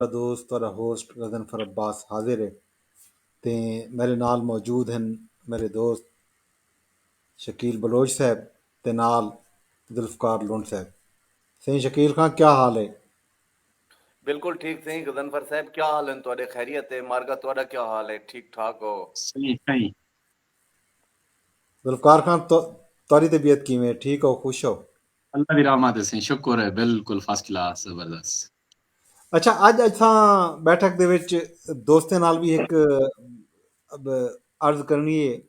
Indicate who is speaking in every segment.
Speaker 1: दोस्त ਤੁਹਾਡਾ ਹੋਸਟ ਗਜ਼ਨਫਰ ਅब्बास ਹਾਜ਼ਰ ਹੈ ਤੇ ਮੇਰੇ ਨਾਲ ਮੌਜੂਦ ਹਨ ਮੇਰੇ ਦੋਸਤ शकील बलोच साहब ते नाल जुल्फकार लुंड साहब। सही शकील खान क्या हाल है?
Speaker 2: बिल्कुल ठीक सही गजनफर साहब क्या हाल है ਤੁਹਾਡੇ ਖੈਰੀਅਤ ਹੈ ਮਾਰਗਾ ਤੁਹਾਡਾ क्या हाल है ठीक ठाक हो
Speaker 3: सही सही।
Speaker 1: जुल्फकार खान तो तारी तबीयत किवें है? ठीक हो, खुश हो?
Speaker 3: अल्लाह दी रहमत है, सही शुक्र है, बिल्कुल फर्स्ट क्लास जबरदस्त।
Speaker 1: अच्छा, अज असां बैठक दे विच दोस्तें नाल भी एक अर्ज करनी है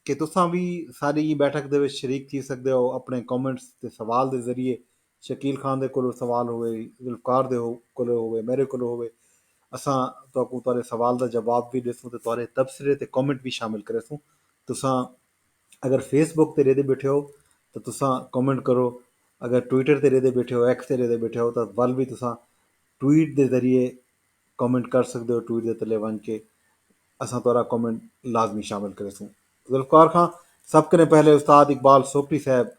Speaker 1: कि तुसां भी सारी बैठक दे विच शरीक थी सकदे हो अपने कमेंट्स ते सवाल दे जरिए। शकील खान दे कोलों सवाल होवे, जुल्फकार दे कोलों होवे, मेरे कोलों होवे, असां तुहाकू तुहाडे सवाल दा जवाब भी ॾिसूं ते तुहाडे तबसरे ते कमेंट भी शामिल करेसूं। तुसां अगर फेसबुक ते रेहदे बैठे हो तो तुसां कमेंट करो, अगर ट्विटर ते रेहदे बैठे हो, एक्स ते रेहदे बैठे हो तो वल भी तुसां ट्वीट के जरिए कमेंट कर सकते हो। ट्वीट के तले वन के असां तुहारा कमेंट लाजमी शामिल करेसूं। जुल्फकार खां, सब कने पहले उस्ताद इकबाल सोपी साहब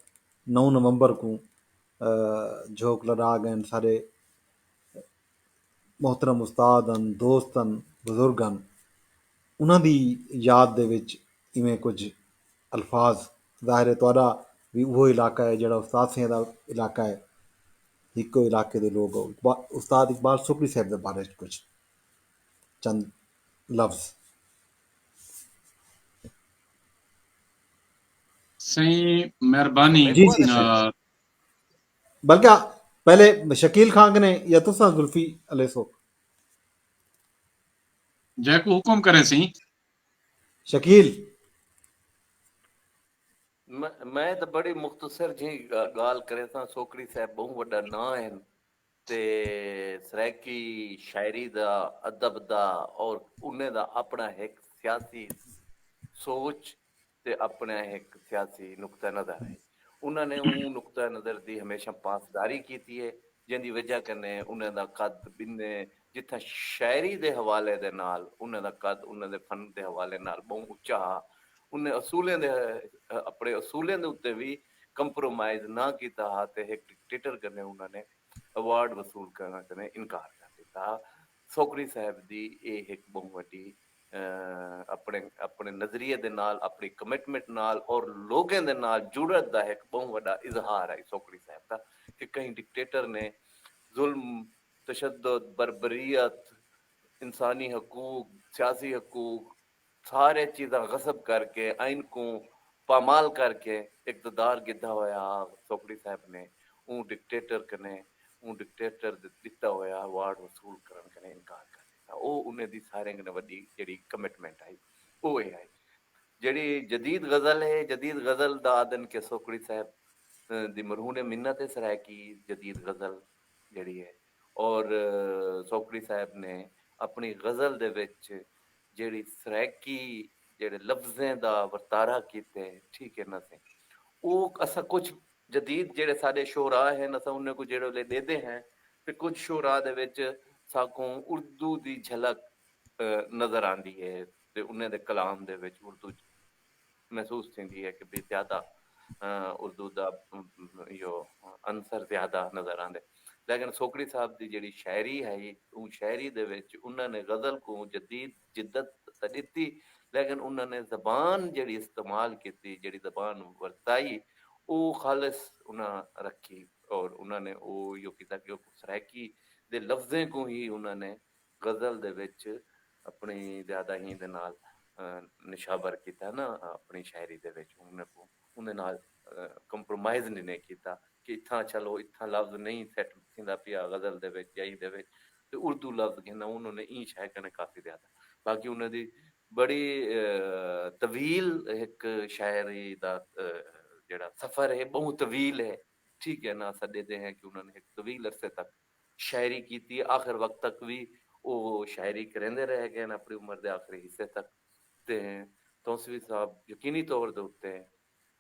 Speaker 1: 9 नवंबर को झोंक लड़ा गए सारे मोहतरम उस्ताद ਹਨ, ਦੋਸਤ ਹਨ, ਬਜ਼ੁਰਗ ਹਨ। ਉਹਨਾਂ ਦੀ ਯਾਦ ਦੇ ਵਿੱਚ ਇਵੇਂ ਕੁਝ ਅਲਫਾਜ਼ ਜ਼ਾਹਿਰ ਹੈ ਤੁਹਾਡਾ ਵੀ ਉਹ ਇਲਾਕਾ ਹੈ ਜਿਹੜਾ ਉਸਤਾਦ ਸਿੰਘ ਦਾ ਇਲਾਕਾ ਹੈ, ਇੱਕੋ ਇਲਾਕੇ ਦੇ ਲੋਕ ਹੋ। ਉਸਤਾਦ ਇਕਬਾਲ ਸੁਪਰੀ ਸਾਹਿਬ ਦੇ ਬਾਰੇ 'ਚ ਕੁਝ ਚੰਦ लफ्ज।
Speaker 3: सही मेहरबानी।
Speaker 1: जी जी जी। बल्कि पहले शकील खान ने या तुसा जुल्फी अलेसो
Speaker 3: जैको हुकुम करे सही।
Speaker 1: शकील
Speaker 2: मैं तो बड़ी मुख्तसर जी गाल करे था सोकड़ी साहब बहुत वड्डा ना है ते सराकी शायरी दा अदब दा और उन्हें दा अपना एक सियासी सोच ते अपना एक सियासी नुक्ता नज़र है। उन्होंने उन नुक्ता नज़र दी हमेशा पासदारी की है जिंदी वजह कन्ने उन्हें दा कद बिन्ने जिथा शायरी दे हवाले दे नाल उन्हें दा कद उन्हें दे फन दे हवाले नाल बहुत उच्चा हा। उन्हें असूलें दे अपने असूलें दे उत्ते भी कंप्रोमाइज ना कीता हा ते एक डिक्टेटर कन्ने उन्होंने अवार्ड वसूल करना कन्ने इनकार कर दिता। सोकरी साहब दी एक बहुत वड्डी अपने अपने नजरिए दे नाल अपनी कमिटमेंट नाल और लोगों दे नाल जुड़त दा एक बहुत बड़ा इजहार है सोकरी साहब का कि कहीं डिक्टेटर ने जुल्म तशद्दुद बर्बरियत इंसानी हकूक सियासी हकूक सारे चीज़ा गसब करके आइन को पामाल करके इकतदार गिद्धा होया सोकड़ी साहब ने ऊ डिक्टेटर कने ऊ डिक्टेटर दिता होया अवार्ड वसूल करन कने इनकार कर दिता। ओ उन्हें दी सारे कने वड्डी जेड़ी कमिटमेंट आई ओ ए आई जेड़ी जदीद गजल है जदीद गजल दा आदन के सोकड़ी साहब दी मरहूम मिन्नत है सराकी जदीद गजल जेड़ी है और सोकड़ी साहब ने अपनी गजल दे विच जेड़ी सराकी जेड़े लफ्जें दा वर्तारा कीते ठीक है ना से वो असा कुछ जदीद जेड़े साडे शोरा हैं असा उन्हें को जेड़े ले देते हैं ते कुछ शोरा दे विच साकों उर्दू दी झलक नजर आंदी है ते उन्हें दे कलाम दे विच उर्दू महसूस थींदी है कि भी ज्यादा उर्दू दा यो अंसर ज्यादा नजर आंदे। लेकिन सोकड़ी साहब दी जेड़ी शायरी है वो शायरी दे विच उन्होंने गजल को जदीद जिद्दत दिती लेकिन उन्होंने जबान जेड़ी इस्तेमाल की जेड़ी जबान वरताई वो खालिस उन्हें रखी और उन्होंने वो यो किया कि सराकी दे लफ्जें को ही उन्होंने गजल दे विच अपनी ज्यादा ही दे नाल निशावर किया ना अपनी शायरी दे विच उन्हें नाल कंप्रोमाइज नहीं किया कि इतना चलो इतना लफ्ज नहीं सेट थींदा पिया गजल दे विच या दे विच ते उर्दू लफ्ज गिना उन्होंने ई शाय कने काफी ज्यादा बाकी उन्हें दी बड़ी तवील एक शायरी दा जेड़ा सफर है बहुत तवील है ठीक है ना असा देते हैं कि उन्होंने एक तवील अरसे तक शायरी की थी आखिर वक्त तक भी वो शायरी करेंदे रह गए अपनी उम्र के आखिरी हिस्से तक ते तौसीफी साहब यकीनी तौर दे उत्ते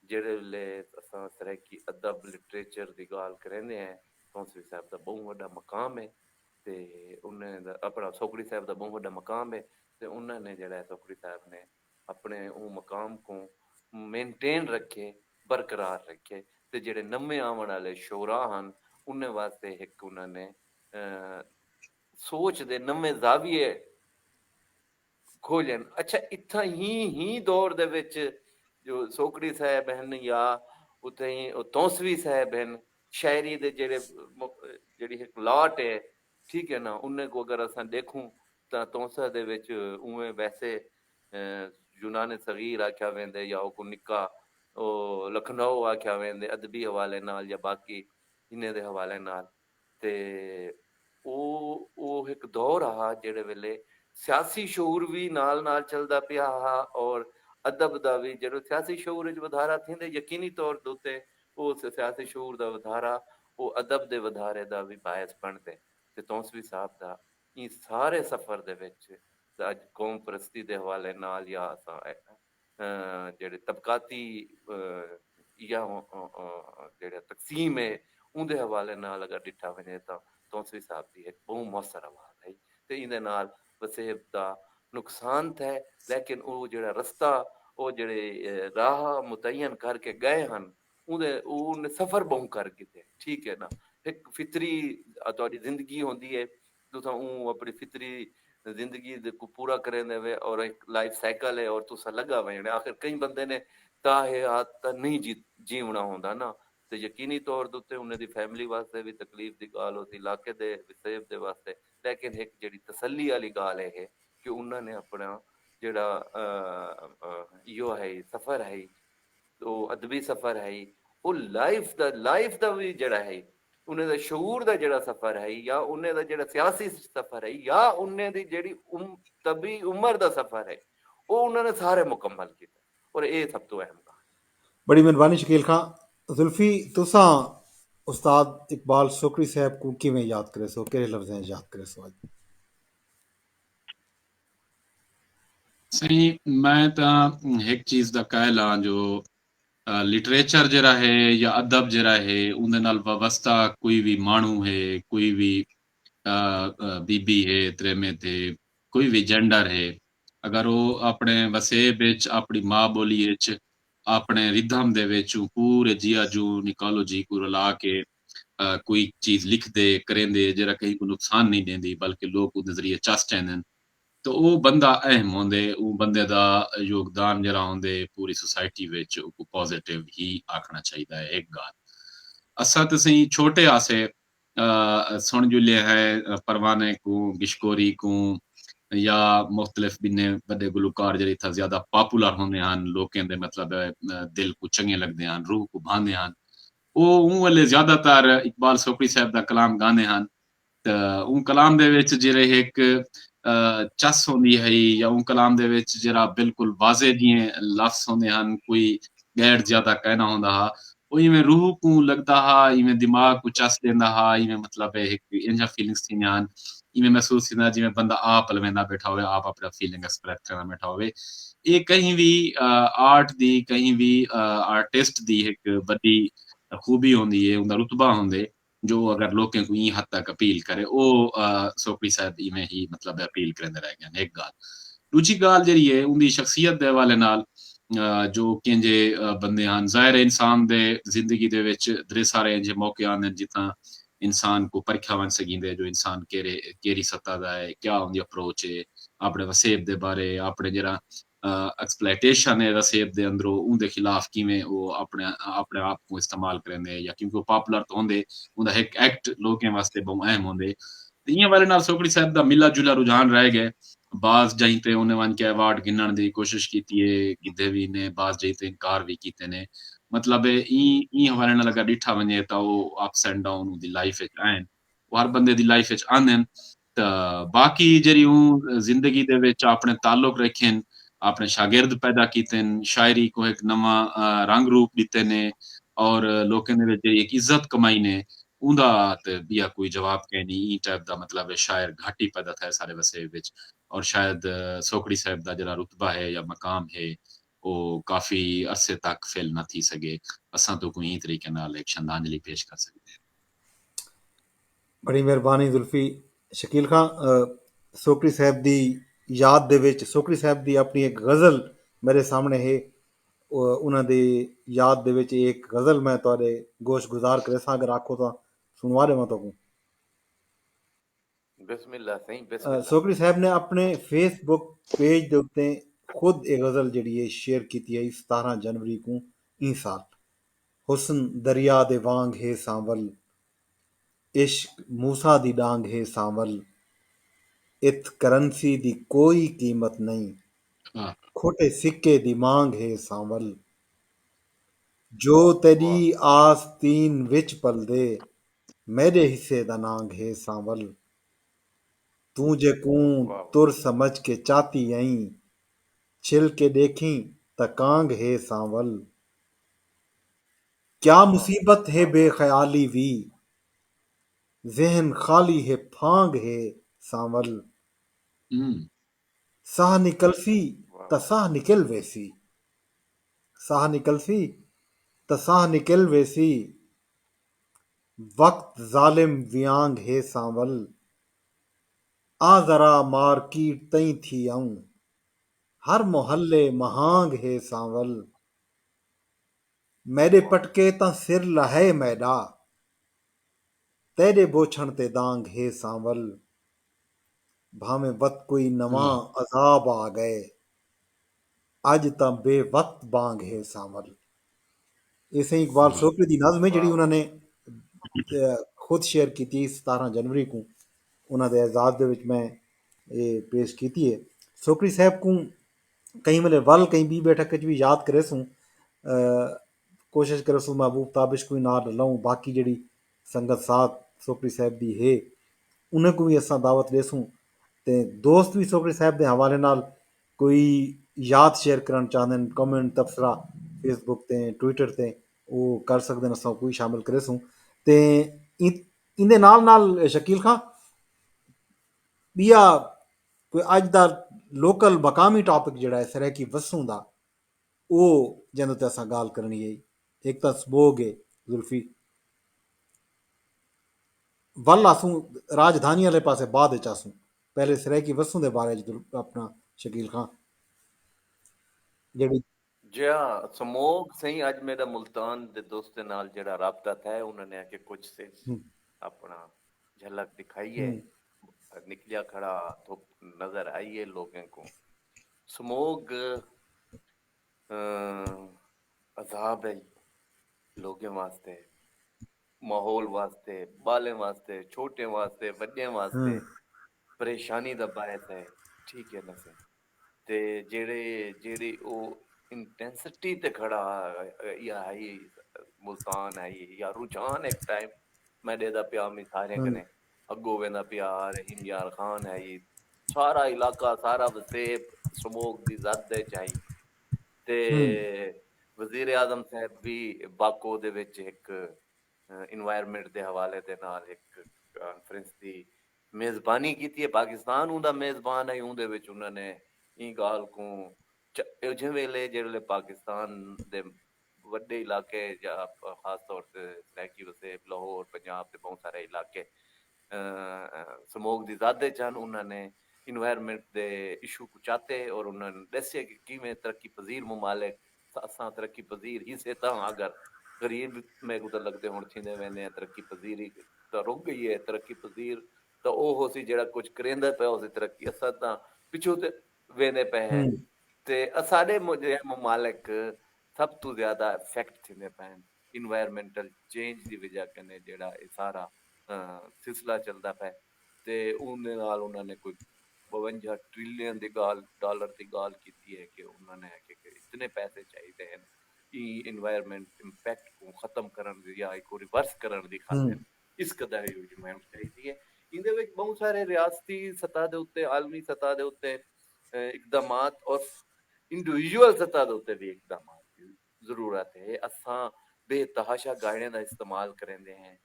Speaker 2: जेड़े ले असां सराकी अदब लिटरेचर दी गाल करेंदे हैं तौसीफी साहब दा बहुत बड़ा मकाम है ते उन्हें अपना सोकड़ी साहब दा बहुत बड़ा मकाम है ते उन्होंने जेड़ा सोकड़ी साहब ने अपने वो मकाम को मेनटेन रखे बरकरार रखे ते जेड़े नमे आवन वाले शोरा हन उन्हें वास्ते एक उन्होंने ਸੋਚ ਦੇ ਨਵੇਂ ਜ਼ਾਵੀਏ ਖੋਲਣ। ਅੱਛਾ, ਇੱਥਾਂ ਹੀ ਦੌਰ ਦੇ ਵਿੱਚ ਜੋ ਸੋਕੜੀ ਸਾਹਿਬ ਹਨ ਜਾਂ ਉੱਥੇ ਹੀ ਉਹ ਤੌਸਵੀ ਸਾਹਿਬ ਹਨ, ਸ਼ਾਇਰੀ ਦੇ ਜਿਹੜੀ ਇੱਕ ਲਾਟ ਹੈ, ਠੀਕ ਹੈ ਨਾ, ਉਹਨੇ ਕੋ ਅਗਰ ਅਸਾਂ ਦੇਖूं ਤਾਂ ਤੌਂਸਾ ਦੇ ਵਿੱਚ ਉਵੇਂ ਵੈਸੇ यूनान सगीर आख्या वेंदे या को निक्का ਉਹ ਲਖਨਊ ਆਖਿਆ ਵੇਂਦੇ ਅਦਬੀ ਹਵਾਲੇ ਨਾਲ ਜਾਂ ਬਾਕੀ ਇਹਨੇ ਦੇ ਹਵਾਲੇ ਨਾਲ। ਤੇ ਉਹ ਇੱਕ ਦੌਰ ਆ ਜਿਹੜੇ ਵੇਲੇ ਸਿਆਸੀ ਸ਼ੂਰ ਵੀ ਨਾਲ ਨਾਲ ਚੱਲਦਾ ਪਿਆ ਆ ਔਰ ਅਦਬ ਦਾ ਵੀ ਜਦੋਂ ਸਿਆਸੀ ਸ਼ੂਰ ਵਿੱਚ ਵਧਾਰਾ ਥੀਂਦੇ ਯਕੀਨੀ ਤੌਰ ਦੇ ਉੱਤੇ ਉਸ ਸਿਆਸੀ ਸ਼ੂਰ ਦਾ ਵਧਾਰਾ ਉਹ ਅਦਬ ਦੇ ਵਧਾਰੇ ਦਾ ਵੀ ਬਾਇਸ ਬਣਦੇ। ਤੇ ਤੌਂਸਵੀ ਸਾਹਿਬ ਦਾ ਇਹ ਸਾਰੇ ਸਫ਼ਰ ਦੇ ਵਿੱਚ ਅੱਜ ਕੌਮ ਪ੍ਰਸਤੀ ਦੇ ਹਵਾਲੇ ਨਾਲ ਜਾਂ ਜਿਹੜੇ ਤਬਕਾਤੀ ਜਾਂ ਜਿਹੜਾ ਤਕਸੀਮ ਹੈ ਉਹਦੇ ਹਵਾਲੇ ਨਾਲ ਅਗਰ ਡਿੱਠਾ ਵञे ਤਾਂ ਤੌਂਸਵੀ ਸਾਹਿਬ ਦੀ ਇੱਕ ਬਹੁਤ ਮੌਸਰ ਆਵਾਜ਼ ਹੈ। ਤੇ ਇਹਦੇ ਨਾਲ ਵਸੇਬ ਦਾ ਨੁਕਸਾਨ ਹੈ, ਲੇਕਿਨ ਉਹ ਜਿਹੜਾ ਰਸਤਾ ਉਹ ਜਿਹੜੇ ਰਾਹ ਮੁਤੈਨ ਕਰਕੇ ਗਏ ਹਨ ਉਹਨੇ ਸਫ਼ਰ ਬਹੁ ਕਰ ਕੀਤੇ, ਠੀਕ ਹੈ ਨਾ। ਇੱਕ ਫਿਤਰੀ ਤੁਹਾਡੀ ਜ਼ਿੰਦਗੀ ਹੁੰਦੀ ਹੈ, ਤੁਸੀਂ ਉਹ ਆਪਣੀ ਫਿਤਰੀ ਜ਼ਿੰਦਗੀ को पूरा करेंदे वे और एक लाइफ साइकिल है और तुसा लगा वञे। आखिर कई बंदे ने ताहयात ਤਾਂ ਨਹੀਂ ਜੀਵਣਾ ਹੁੰਦਾ ਨਾ, ਤੇ ਯਕੀਨੀ ਤੌਰ ਦੇ ਉੱਤੇ ਉਹਨਾਂ ਦੀ ਫੈਮਿਲੀ ਵਾਸਤੇ ਵੀ ਤਕਲੀਫ ਦੀ ਗੱਲ ਹੋਤੀ, ਇਲਾਕੇ ਦੇ ਵਸੇਬ ਦੇ ਵਾਸਤੇ। ਲੇਕਿਨ ਇੱਕ ਜਿਹੜੀ ਤਸੱਲੀ ਵਾਲੀ ਗੱਲ ਇਹ ਕਿ ਉਹਨਾਂ ਨੇ ਆਪਣਾ ਜਿਹੜਾ ਇਹੋ ਹੈ ਸਫ਼ਰ ਹੈ, ਉਹ ਅਦਬੀ ਸਫ਼ਰ ਹੈ, ਉਹ ਲਾਈਫ ਦਾ ਵੀ ਜਿਹੜਾ ਹੈ ਉਹਨੇ ਦਾ ਸ਼ੂਰ ਦਾ ਜਿਹੜਾ ਸਫ਼ਰ ਹੈ ਜਾਂ ਉਹਨੇ ਦਾ ਜਿਹੜਾ ਸਿਆਸੀ ਸਫ਼ਰ ਹੈ ਜਾਂ ਉਹਨੇ ਦੀ ਜਿਹੜੀ ਤਬੀ ਉਮਰ ਦਾ ਸਫ਼ਰ ਹੈ, ਉਹ ਉਹਨਾਂ ਨੇ ਸਾਰੇ ਮੁਕੰਮਲ ਕੀਤਾ। ਔਰ ਇਹ ਸਭ ਤੋਂ ਅਹਿਮ ਗੱਲ।
Speaker 1: बड़ी मेहरबानी शकील खां। जुल्फी तुसां उस्ताद इकबाल सोकरी साहब को किवें याद करे सो, किहड़े लफ्ज़ें याद करे सो अज?
Speaker 3: सही मैं ਤਾਂ ਇੱਕ ਚੀਜ਼ ਦਾ ਕਹਿ ਲਾਂ ਜੋ ਲਿਟਰੇਚਰ ਜਿਹੜਾ ਹੈ ਜਾਂ ਅਦਬ ਜਿਹੜਾ ਹੈ ਉਹਦੇ ਨਾਲ ਵਾਬਸਤਾ ਕੋਈ ਵੀ ਮਾਣੂ ਹੈ, ਕੋਈ ਵੀ ਬੀਬੀ ਹੈ ਤਰੇਮੇ ਤੇ ਕੋਈ ਵੀ ਜੈਂਡਰ ਹੈ, ਅਗਰ ਉਹ ਆਪਣੇ ਵਸੇਬ ਵਿੱਚ ਆਪਣੀ ਮਾਂ ਬੋਲੀ ਵਿੱਚ ਆਪਣੇ ਰਿਦਮ ਦੇ ਵਿੱਚ ਪੂਰੇ ਜੀਆ ਜੂ ਨਿਕੋਲੋਜੀ को ਰਲਾ ਕੇ ਕੋਈ ਚੀਜ਼ ਲਿਖਦੇ ਕरेंदे ਜਿਹੜਾ ਕहीं को ਨੁਕਸਾਨ ਨਹੀਂ ਦਿੰਦੀ ਬਲਕਿ ਲੋਕ ਉਹਦੇ ਜ਼ਰੀਏ ਚੱਸ ਜਾਂਦੇ ਨੇ, ਤਾਂ ਉਹ ਬੰਦਾ ਅਹਿਮ ਹੁੰਦੇ, ਉਹ ਬੰਦੇ ਦਾ ਯੋਗਦਾਨ ਜਿਹੜਾ ਹੁੰਦੇ ਪੂਰੀ ਸੁਸਾਇਟੀ ਵਿੱਚ ਉਹ ਪੋਜ਼ਿਟਿਵ ਹੀ ਆਖਣਾ ਚਾਹੀਦਾ ਹੈ। ਇੱਕ ਗੱਲ ਅਸਾਂ ਤੁਸੀਂ ਛੋਟੇ ਆਸੇ ਸੁਣ ਜੁਲੇ ਹੈ ਪਰਵਾਨੇ को ਗਿਸ਼ਕੋਰੀ को ਜਾਂ ਮੁxtਲਿਫ ਬਿਨੇ ਵੱਡੇ ਗੁਲੂਕਾਰ ਜਿਹੜੇ ਇੱਥੇ ਜ਼ਿਆਦਾ ਪਾਪੂਲਰ ਹੁੰਦੇ ਹਨ, ਲੋਕਾਂ ਦੇ ਮਤਲਬ ਦਿਲ ਕੋ ਚੰਗੇ ਲੱਗਦੇ ਹਨ, ਰੂਹ ਕੋ ਭਾਂਦੇ ਹਨ, ਉਹ ਵਾਲੇ ਜ਼ਿਆਦਾਤਰ ਇਕਬਾਲ ਸੋਕਰੀ ਸਾਹਿਬ ਦਾ ਕਲਾਮ ਗਾਉਂਦੇ ਹਨ। ਤਾਂ ਉਹ ਕਲਾਮ ਦੇ ਵਿੱਚ ਜਿਹੜੇ ਇੱਕ ਚੱਸ ਹੁੰਦੀ ਹੈ ਜਾਂ ਉਹ ਕਲਾਮ ਦੇ ਵਿੱਚ ਜਿਹੜਾ ਬਿਲਕੁਲ ਵਾਜ਼ੇ ਜਿਹੇ ਲਫ਼ਜ਼ ਹੁੰਦੇ ਹਨ, ਕੋਈ ਗੈਰ ਜ਼ਿਆਦਾ ਕਹਿਣਾ ਹੁੰਦਾ ਹਾ, ਉਹ ਇਵੇਂ ਰੂਹ ਕੋ ਲੱਗਦਾ ਹਾ, ਇਵੇਂ ਦਿਮਾਗ ਕੋ ਚੱਸ ਦਿੰਦਾ ਹਾ, ਇਵੇਂ ਮਤਲਬ ਇੱਕ ਇੰਜਾ ਫੀਲਿੰਗਸ ਥੀਂਦੀਆਂ ਹਨ, ਇਵੇਂ ਮਹਿਸੂਸ ਥੀਂਦਾ ਜਿਵੇਂ ਬੰਦਾ ਆਪ ਲਵੇਂਦਾ ਬੈਠਾ ਹੋਵੇ, ਆਪ ਆਪਣਾ ਫੀਲਿੰਗ ਐਕਸਪ੍ਰੈਸ ਕਰਨਾ ਬੈਠਾ ਹੋਵੇ। ਇਹ ਕहीं ਵੀ ਆਰਟ ਦੀ ਕहीं ਵੀ ਆਰਟਿਸਟ ਦੀ ਇੱਕ ਵੱਡੀ ਖੂਬੀ ਹੁੰਦੀ ਹੈ, ਉਹਦਾ ਰੁਤਬਾ ਹੁੰਦੇ जो अगर लोगों को हद तक अपील करे वो सोकरी साहब इवें ही मतलब अपील करेंदे रह गए। एक गाल दूजी गाल जी है उनकी शख्सियत के हवाले नाल जो किंजे बंदे हैं, ज़ाहिर है इंसान दे जिंदगी दे विच दरे सारे इंजे मौके आंदे जितना इंसान को परखा वन सकींदे जो इंसान केरी सत्ता दा है, क्या उनकी अप्रोच है अपने वसेब दे बारे, अपने जरा एक्सप्लॉयटेशन है वसेब दे अंदरों उनके खिलाफ किवें वो अपने आप को इस्तेमाल करेंदे या क्योंकि वो पॉपुलर तो होंदे उनका एक एक्ट लोगों वास्ते बहुत अहम होंदे। इं वाले नाल सोकड़ी साहब का मिला जुला रुझान रह गए। बाज जाई ते उन्हें वन के अवार्ड गिनण की कोशिश की है, गिद्धे भी ने बाज जाई ते इनकार भी किए ने, मतलब ई हवाले नाल अगर डिठा वने तो वो ups and down the life which आन, हर बंदे दी लाइफ विच आंदे तो बाकी जेरी जिंदगी दे विच अपने ताल्लुक रखें, अपने शागिर्द पैदा किए, शायरी को एक नवा रंग रूप दिते ने और लोगों ने एक इज्जत कमाई ने उनका ते बिया कोई जवाब कह नहीं टाइप का मतलब शायर घाटी पैदा था सारे वसे विच। और शायद सोकड़ी साहब का जरा रुतबा है या मकाम है वो काफी अरसे तक फिल न थी सके, असा तो कोई तरीके नाल एक श्रद्धांजलि पेश कर सकते हैं।
Speaker 1: बड़ी मेहरबानी जुल्फी। शकील खां, सोकरी साहब की याद दे विच सोकरी साहब की अपनी एक गज़ल मेरे सामने है, उन्हां दी याद दे विच एक गज़ल मैं तुहाडे गोश गुजार करे सां, अगर आखो तो सुनवा देवां तुहानूं।
Speaker 2: ਬਿਸਮਿਲ੍ਲਾ ਸਹੀ ਬਿਸਮਿਲ੍ਲਾ।
Speaker 1: ਸੋਕਰੀ ਸਾਹਿਬ ਨੇ ਆਪਣੇ ਫੇਸਬੁੱਕ ਪੇਜ ਦੇ ਉੱਤੇ ਖੁਦ ਇਹ ਗਜ਼ਲ ਜਿਹੜੀ ਹੈ ਸ਼ੇਅਰ ਕੀਤੀ ਹੈ 17 ਜਨਵਰੀ ਨੂੰ ਇਹ ਸਾਲ। ਹੁਸਨ ਦਰਿਆ ਦੇ ਵਾਂਗ ਹੈ सांवल, इश्क मूसा दी डांग है सांवल, इत करंसी दी कोई कीमत नहीं,
Speaker 3: ਹਾਂ
Speaker 1: खोटे सिक्के दी मांग है सांवल, जो तेरी
Speaker 2: ਵਾਹ
Speaker 1: आस्तीन विच पलदे, मेरे हिस्से दा नांग है सांवल, तू जे कूं
Speaker 2: ਵਾਹ ਵਾਹ।
Speaker 1: तुर समझ के चाहती आई, छिल के देखी त कांग है सांवल, क्या
Speaker 2: वाह
Speaker 1: मुसीबत है
Speaker 2: वाह वाह
Speaker 1: बेख्याली वी, जहन खाली है फांग है सांवल,
Speaker 3: ਹਮ
Speaker 1: साह निकलसी
Speaker 2: वाह
Speaker 1: त
Speaker 2: वाह।
Speaker 1: साह निकल वैसी, साह निकलसी त साह निकल वैसी, वक्त जालिम वियांग है सांवल, आ जरा मार्कीट तई थी आऊं, हर मोहल्ले महांग है सांवल, मेरे
Speaker 2: वाह
Speaker 1: पटके तां सिर लहे मैदा, तेरे बोछण ते दांग है सांवल, भावें वत कोई नवां
Speaker 3: ਵਾਹ
Speaker 1: अजाब आ गए, अज तां बेवक्त बांग है सांवल। ਇਸੇ ਇਕਬਾਲ
Speaker 3: ਵਾਹ
Speaker 1: ਸੋਕਰੀ ਦੀ ਨਜ਼ਮ ਹੈ ਜਿਹੜੀ
Speaker 2: वाह
Speaker 1: ਉਹਨਾਂ
Speaker 2: वाह।
Speaker 1: ਨੇ ਖੁਦ ਸ਼ੇਅਰ ਕੀਤੀ 17 ਜਨਵਰੀ ਨੂੰ ਉਹਨਾਂ ਦੇ ਐਜ਼ਾਜ਼ ਦੇ ਵਿੱਚ ਮੈਂ ਇਹ ਪੇਸ਼ ਕੀਤੀ ਹੈ। ਸੋਕਰੀ ਸਾਹਿਬ को कई मिले वल कई भी बैठक भी याद करे सूं, कोशिश करे सूं महबूब ताबिश कोई ना लऊं, बाकी जड़ी संगत साथ सोकरी साहब दी है उन्हें को भी असां दावत देसूं, ते दोस्त भी सोकरी साहब के हवाले नाल कोई याद शेयर करना चाहते हैं कमेंट तबसरा फेसबुक ते ट्विटर ते वो कर सकते हैं, असां कोई शामिल करे सूं। ते इंदे नाल शकील खां ॿिया कोई अज का लोकल मकामी टॉपिक जड़ा है सरैकी वसूं का वो जंहिं ते असां ॻाल्हि करणी है, एक तो स्मोग है जुल्फी वल आसूं राजधानी वाले पासे बाद च आसूं, पहले सरैकी वसूं के बारे च अपना शकील खां जड़ी
Speaker 2: ਜਿਆ ਸਮੋਗ ਸਹੀ ਅੱਜ ਮੇਰਾ ਮੁਲਤਾਨ ਦੇ ਦੋਸਤ ਦੇ ਨਾਲ ਜਿਹੜਾ ਰਾਬਤਾ ਹੈ ਉਹਨਾਂ ਨੇ ਆ ਕੇ ਕੁਝ ਸੇ अपना झलक दिखाई है, निकलिया खड़ा तो नजर आई है लोगों को। स्मोग अजाब है लोगों वास्ते, माहौल वास्ते, बालें वास्ते, छोटे वास्ते, वड्डे वास्ते परेशानी दा बायस है। ठीक है ना सही। ते जेड़ी ओ इंटेंसिटी ते खड़ा या आई मुल्तान आई या रुझान एक टाइम मैं देदा पिया मी सारे कने अगो वेंदा पिया रहीम यार खान है ये सारा इलाका सारा वसेब स्मोक दी जद दे चाई ते वजीर आजम साहब भी बाको दे विच एक इन्वायरमेंट दे हवाले दे नाल एक कॉन्फ्रेंस दी मेजबानी की है। पाकिस्तान उनका मेजबान है, उनदे विच उन्होंने ई गाल को जिस वेले जिहड़े पाकिस्तान दे वड्डे इलाके या खास तौर से सराकी वसेब लाहौर पंजाब के बहुत सारे इलाके स्मोक की ज़्यादा चन, उन्होंने इन्वायरमेंट के इशू को चाहते और उन्होंने दसिया कि किमें तरक्की पजीर मुमालिक असां तरक्की पजीर ही से तां अगर गरीब मेरे को तो लगते हुण थींदे वेंदे तरक्की पजीरी तो रुक गई है, तरक्की पजीर तो वो हो सी जेड़ा कुछ करेंदा पिया उसी तरक्की असां तां पिछू ते वेंदे पे हैं। ते साडे मुमालिक सब तो ज्यादा इफेक्ट थींदे पैन इन्वायरमेंटल चेंज की वजह कन्नै जेड़ा ये सारा सिलसिला चलदा पे ते उनदे नाल उन्होंने कोई 52 ट्रिलियन दी गाल डॉलर की गाल की है कि उन्होंने कि इतने पैसे चाहिए हैं इन्वायरमेंट इंपैक्ट को खत्म करन दी या को रिवर्स करन दी खातिर इस कदर योजना चाहिए है। इहदे विच बहुत सारे रियासती सतह दे उत्ते आलमी सतह दे उत्ते इकदामात और इंडिविजुअल सतह दे उत्ते भी इकदामात की जरूरत है। असां बेतहाशा गाड़ियां दा इस्तेमाल करेंदे हैं,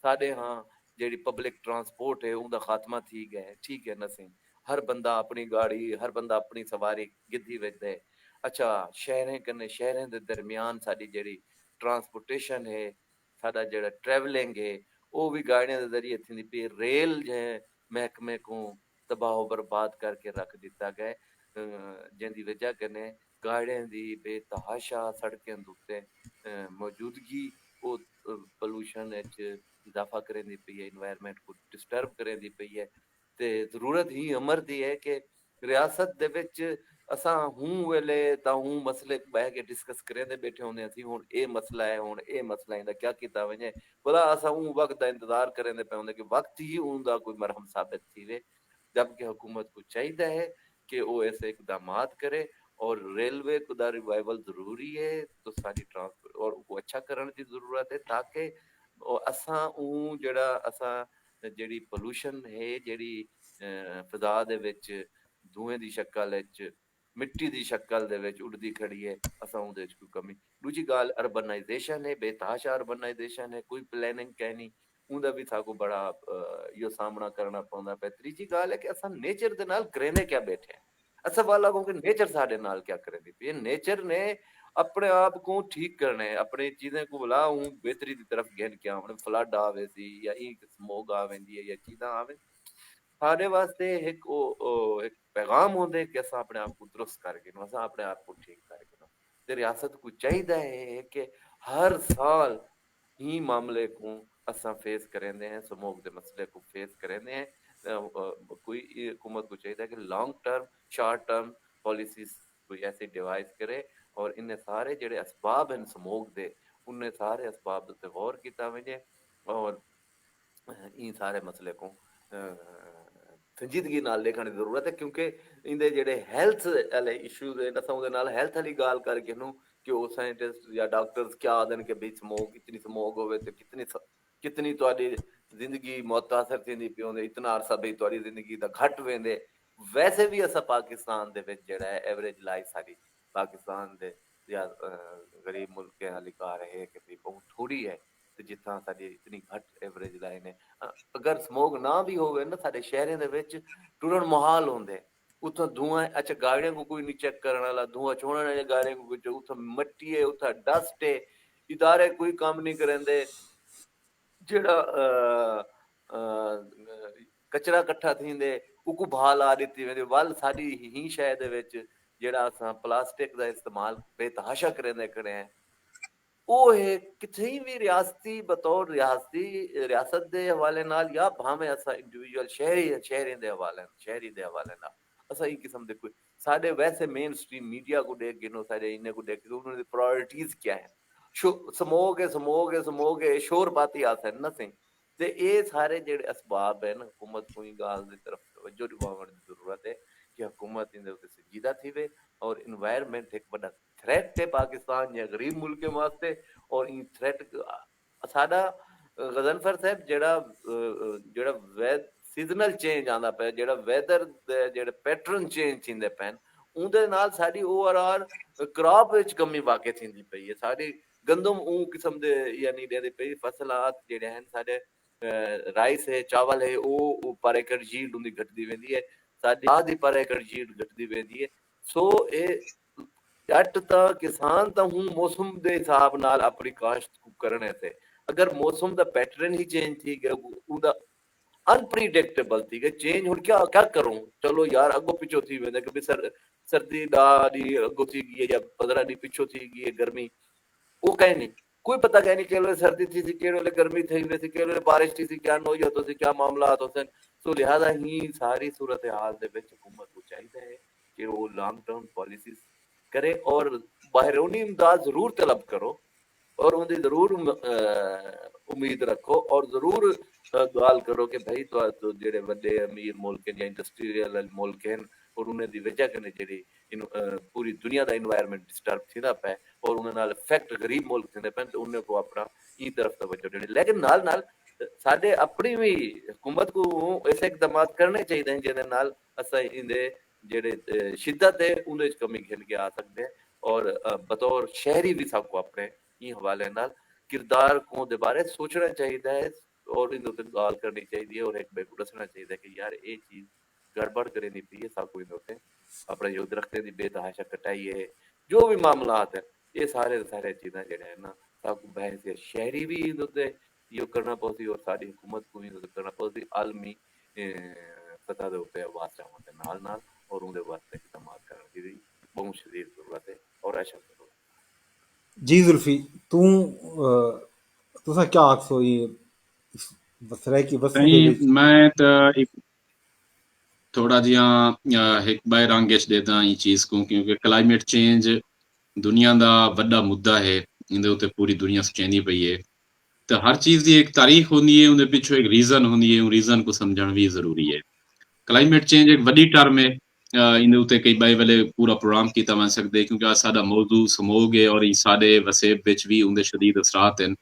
Speaker 2: साडे हाँ जेड़ी पब्लिक ट्रांसपोर्ट है उनका खात्मा थी गया है। ठीक है न सी हर बंदा अपनी गाड़ी हर बंदा अपनी सवारी गिद्धी विच दे। अच्छा शहरें कन्नै शहरें दे दरमियान साडी जेड़ी ट्रांसपोर्टेशन है साडा जेड़ा ट्रैवलिंग है वो भी गाड़ियां दे जरिए थींदी पई। रेल जे महकमे को तबाह बर्बाद करके रख दिता गया जिंदी वजह कन्नै गाड़ियां दी बेतहाशा सड़कें दे उत्ते मौजूदगी वो पोल्यूशन इजाफा करेंदी पई है, इन्वायरमेंट को डिस्टर्ब करेंदी पई है। ਤੇ ਜ਼ਰੂਰਤ ਹੀ ਅਮਰ ਦੀ ਹੈ ਕਿ ਰਿਆਸਤ ਦੇ ਵਿੱਚ ਅਸਾਂ ਹੂੰ ਵੇਲੇ ਤਾਂ ਹੂੰ ਮਸਲੇ ਬਹਿ ਕੇ ਡਿਸਕਸ ਕਰਦੇ ਬੈਠੇ ਹੁੰਦੇ ਅਸੀਂ ਹੁਣ ਇਹ ਮਸਲਾ ਹੈ ਹੁਣ ਇਹ ਮਸਲਾ ਇਹਦਾ ਕੀ ਕੀਤਾ ਵञे ਭਲਾ असां उन वक़्त का इंतज़ार करेंदे पिया हूंदे कि वक़्त ही उनका कोई मरहम साबित थी वे जबकि हुकूमत को चाहिए है कि वो ऐसे इकदामात करे और रेलवे को दा रिवाइवल ज़रूरी है तो सारी ट्रांसपोर्ट और को अच्छा करने की ज़रूरत है ताकि असां ऊ जेड़ा असां ਜਿਹੜੀ ਪੋਲੂਸ਼ਨ ਹੈ ਜਿਹੜੀ ਫਿਜ਼ਾ ਦੇ ਵਿੱਚ ਧੂਏ ਦੀ ਸ਼ਕਲ ਵਿੱਚ ਮਿੱਟੀ ਦੀ ਸ਼ਕਲ ਦੇ ਵਿੱਚ ਉੱਡਦੀ ਖੜੀ ਹੈ ਅਸਾਂ ਉਹਦੇ ਵਿੱਚ ਕੋਈ ਕਮੀ ਦੂਜੀ ਗੱਲ ਅਰਬਨਾਈਜੇਸ਼ਨ ਹੈ ਬੇਤਹਾਸ਼ਾ ਅਰਬਨਾਈਜੇਸ਼ਨ ਹੈ ਕੋਈ ਪਲੈਨਿੰਗ ਕੈ ਨਹੀਂ ਉਹਦਾ ਵੀ ਸਾਕੋ ਬੜਾ ਇਹੋ ਸਾਹਮਣਾ ਕਰਨਾ ਪਉਂਦਾ ਪਿਆ ਤੀਜੀ ਗੱਲ ਹੈ ਕਿ ਅਸਾਂ ਨੇਚਰ ਦੇ ਨਾਲ ਕरेंदे क्या बैठे हैं असा वाला को नेचर साढ़े नाल क्या करेंदी पई नेचर ने अपने आप को ठीक करना है अपनी चीजें को बुला हूं बेहतरी की तरफ गेन क्या हमने फ्लड आवे सी या स्मोक आ वेंदी है या चीज़ां आवे साढ़े वास्ते एक पैगाम होंदे कि असां अपने आप को दुरुस्त करके असां अपने आप को ठीक करके ते रियासत को चाहिए है कि हर साल ही मामले को असां फेस करेंदे हैं स्मोक के मसले को फेस करेंदे हैं कोई हुकूमत को चाहिए कि long term short term policies कोई ऐसी डिवाइस करे और इन्हें सारे जेड़े असबाब हैं स्मोक दे उन्हें सारे असबाब ते गौर किया वञे और इन सारे मसले को संजीदगी नाल देखने की जरूरत है क्योंकि इंदे जेड़े हेल्थ वाले इशूज है असां उहदे नाल हेल्थ वाली गाल करके नु कि वो साइंटिस्ट या डॉक्टर्स क्या आदन के भी स्मोक इतनी स्मोक होवे ते कितनी तुहाडी जिंदगी मुतासर थींदी पई होंदे इतना अरसा भी तुहाडी जिंदगी दा घट वेंदे वैसे भी असां पाकिस्तान दे विच जेड़ा है एवरेज लाइफ साडी पाकिस्तान दे या गरीब मुल्कें वाली कहा रहे कि भी बहुत थोड़ी है ਤੇ ਜਿੱਥਾਂ ਸਾਡੀ ਇਤਨੀ ਘੱਟ ਐਵਰੇਜ ਲਾਈਨ ਹੈ ਅਗਰ ਸਮੋਕ ਨਾ ਵੀ ਹੋਵੇ ਨਾ ਸਾਡੇ ਸ਼ਹਿਰਾਂ ਦੇ ਵਿੱਚ ਟੁਰਨ ਮਾਹੌਲ ਹੁੰਦੇ ਉਥੋਂ ਧੂਆਂ ਅੱਛਾ ਗਾੜੀਆਂ को कोई नहीं चेक करने वाला धुआं छोड़ने वाले गाड़ियों को कुछ उथा मिट्टी है उथा डस्ट है इदारे कोई काम नहीं करेंदे जेड़ा कचरा इकट्ठा थींदे उको बहाल आ दी वेंदी वल साडी ही शहर दे विच जेड़ा असां प्लास्टिक दा इस्तेमाल बेतहाशा करेंदे खड़े हैं ਉਹ ਹੈ ਕਿਥੇ ਵੀ ਰਿਆਸਤੀ ਬਤੌਰ ਰਿਆਸਤ ਦੇ ਹਵਾਲੇ ਨਾਲ ਜਾਂ ਭਾਵੇਂ ਅਸਾਂ ਇੰਡੀਵਿਜੂਅਲ ਸ਼ਹਿਰੀ ਦੇ ਹਵਾਲੇ ਨਾਲ ਅਸਾਂ ਇਹ ਕਿਸਮ ਦੇ ਕੋਈ ਸਾਡੇ ਵੈਸੇ ਮੇਨ ਸਟ੍ਰੀਮ ਮੀਡੀਆ को देख के नो सारे इन्हें को देख के उन्होंने प्रायोरिटीज क्या है ਸਮੋਗ ਹੈ ਸ਼ੋਰ ਪਾਤੀ ਆਸੇ ਨਥਿੰਗ ਤੇ ਇਹ ਸਾਰੇ ਜਿਹੜੇ ਅਸਬਾਬ ਹੈ ਨਾ हुकूमत को ही गाल ਦੀ तरफ तवज्जो दिवावण ਦੀ ਜ਼ਰੂਰਤ ਹੈ कि हुकूमत इन संजीदा थी वे और इन्वायरमेंट एक बड़ा थ्रेट है पाकिस्तान या गरीब मुल्क वास्ते और इन थ्रेट साडा गजनफर साहब जेड़ा वैद सीजनल चेंज आंदा पे जेड़ा वेदर जेड़े पैटर्न चेंज थींदे पैन उनदे नाल साडी ओवरऑल क्रॉप विच कमी वाकई थींदी पई है साडी गंदम ऊ किस्म दे यानी देंदी पई फसलात जेड़े हैं साडे राइस है चावल है ओ पर एकड़ जीड उंदी घटदी वेंदी है साडी आधी पर एकड़ जीड घटदी वेंदी है सो ए जट तां किसान तां हूं मौसम दे हिसाब नाल अपनी काश्त को करने से अगर मौसम दा पैटर्न ही चेंज थी गया उदा अनप्रिडिक्टेबल थी गया चेंज हुन क्या क्या करूं चलो यार अगो पिछो थी वेंदा कि सर्दी दा दी अगो थी गई या 15 दी पिछो थी गई गर्मी वो कहीं नहीं कोई पता कहीं नहीं केवल सर्दी थी केवल गर्मी थी वैसे केवल बारिश थी क्या नोई होतो सी क्या मामला होतो सन तो लिहाजा ही सारी सूरत हाल दे विच हुकूमत को चाहिए है कि वो लॉन्ग टर्म पॉलिसीज करे और बाहरोनी इमदाद जरूर तलब करो और उनकी जरूर उम्मीद रखो और जरूर गाल करो कि भाई तो जेड़े बड़े अमीर मुल्क हैं या इंडस्ट्रियल मुल्क हैं और उन्हें दी वजह कने जेड़ी पूरी दुनिया दा एनवायरनमेंट डिस्टर्ब थींदा पे और उन्हें नाल इफेक्ट गरीब मुल्क थींदे पे तो उन्हें को अपना ई तरफ तवज्जो देनी लेकिन नाल नाल साडे अपनी भी हुकूमत को ऐसे इकदाम करने चाहिए जिहदे नाल असां इंदे जेड़े शिद्दत है उन्हें कमी खेल के आ सकते हैं और बतौर शहरी भी सबको अपने ई हवाले नाल किरदार को दे बारे सोचना चाहिए है और इन उत्ते गाल करनी चाहिए और एक बे को दसना चाहिए कि यार ये चीज गड़बड़ करे नहीं पई है सबको इन उत्ते अपने जो दरख्तें दी बेतहाशा कटाई है जो भी मामलात है ये सारे चीज़ें जेड़े है ना सबको बहस है शहरी भी इन उत्ते यो करना पौसी और साडी हुकूमत को भी करना पौसी आलमी सतह दे उत्ते आवाज चाहण दे नाल नाल और उनके वास्ते इकदाम करने की बहुत शदीद जरूरत है और अच्छा जरूरत
Speaker 1: जी जुल्फी तू तुसा क्या आखसो ये सराय की बस्ती दे
Speaker 3: नहीं
Speaker 1: विच
Speaker 3: मैं तो एक थोड़ा जिहा एक ॿ रंग च ॾेदा ई चीज़ को, क्योंकि क्लाइमेट चेंज दुनिया दा वॾा मुद्दा है, इंदे उत्ते पूरी दुनिया सोचींदी पई है। तो हर चीज़ की एक तारीख होंदी है, उनके पिछो एक रीज़न होंदी है, उन रीज़न को समझण भी ज़रूरी है। क्लाइमेट चेंज एक वॾी टर्म है, इंदे उत्ते कई ॿई वेले पूरा प्रोग्राम कीता वञ सकदे, क्योंकि अज साडा मौजू समोग है और साडे वसेब विच भी उनके शदीद असरात हैं।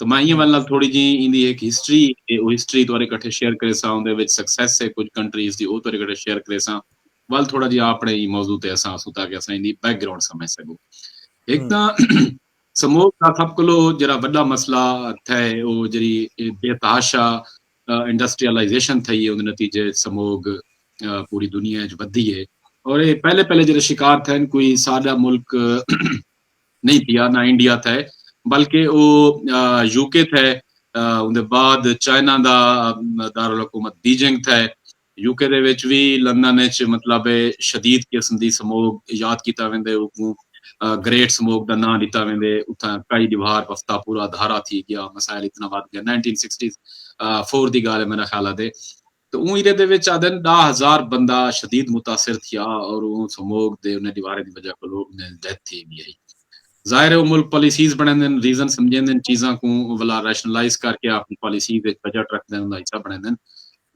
Speaker 3: तो मैं ईअं वञण थोड़ी जी इंदी एक हिस्ट्री हिस्ट्री तुआरे कठे शेयर करे सां, उनदे विच सक्सेस है कुछ कंट्रीज़ दी, ओ तुआरे कठे शेयर करे सां। वल थोड़ा जी अपने ई मौजू ते असां असूं ताकि असां इंदी बैकग्राउंड समझ सघूं। एक त समूह का सब कोलो जरा वड्डा मसला थे, वो जरी बेतहाशा इंडस्ट्रियलाइजेशन थई है, उन नतीजे समूह पूरी दुनिया च वधी है। और ये पहले पहले जरे शिकार थे कोई साडा मुल्क नहीं थिया, ना इंडिया थे, बल्कि वो यूके थे, उनके बाद चाइना दा दारुल हुकूमत बीजिंग थे, यूके दे विच भी लंदन विच मतलब शदीद किस्म दी समूह याद कीता वेंदे, ग्रेट स्मोक का नाम दिता वेंदे, उथा कई दीवार हफ्ता पूरा धारा थी गया, मसाइल इतना वध गया। 1964 दी गाल है मेरा ख्याल है। तो ऊ इहदे दे विच आदन 10,000 बंदा शदीद मुतासिर थिया, और वो स्मोक दे उन दीवारे दी वजह को लोग ने डेथ थी गई। जाहिर है वो मुल्क पॉलिसीज बनाते हैं, रीजन समझेंदे चीज़ां को वला रैशनलाइज करके अपनी पॉलिसी बजट रखते हैं, उनका हिस्सा बनाते हैं।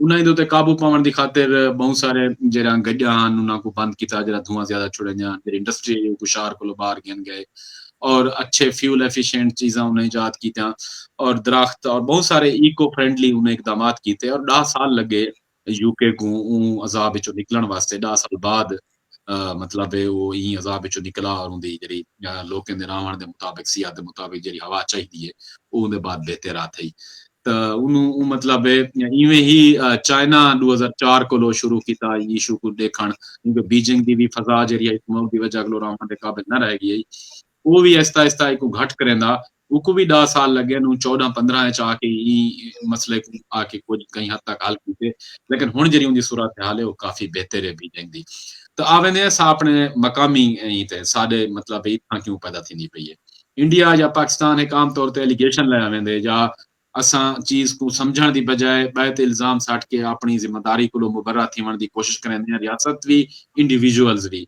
Speaker 3: उन्हें दे उत्ते काबू पावन की खातिर बहुत सारे जरा गड्डियां हैं उन्होंने बंद किया, जरा धुआं ज्यादा छुड़े जान, जेरी इंडस्ट्री कुशार को बाहर गन गए, और अच्छे फ्यूल एफिशिएंट चीज़ां उन्हें ईजाद की, और दरख्त और बहुत सारे इको फ्रेंडली उन्हें इकदाम किए, और 10 साल लगे यूके को अजाब चो निकलण वास्ते। 10 साल बाद मतलब वो ई अजाब चो निकला, और उनकी जी लोगों के रहण के मुताबिक सियात के मुताबिक जी हवा चाहिए है, उनके बाद बेहतर थी। तो उन्होंने मतलब इवें ही चाइना 2004 को शुरू किया इशू को देखण, क्योंकि बीजिंग की भी फजा जी स्मोक की वजह को रहण के काबिल न रह गई, वो भी आहिस्ता आहिस्ता एक घट करेंदा, उनको भी 10 साल लगे, 14-15 च आके ई मसले को आके कुछ कहीं हद तक हल किए, लेकिन हुण जी उनकी सूरत हाल है वो काफी बेहतर है बीजिंग की। तो आवेंदे असां अपने मकामी ते साडे मतलब इत्थां क्यों पैदा थी पई है। इंडिया या पाकिस्तान एक आम तौर पर एलिगेशन लाया वेंदे, या असां चीज़ को समझण की बजाय ॿाहिरि ते इल्ज़ाम सट के अपनी जिम्मेदारी को मुबर्रा थियण की कोशिश करेंदे, रियासत भी इंडिविजुअल्स भी।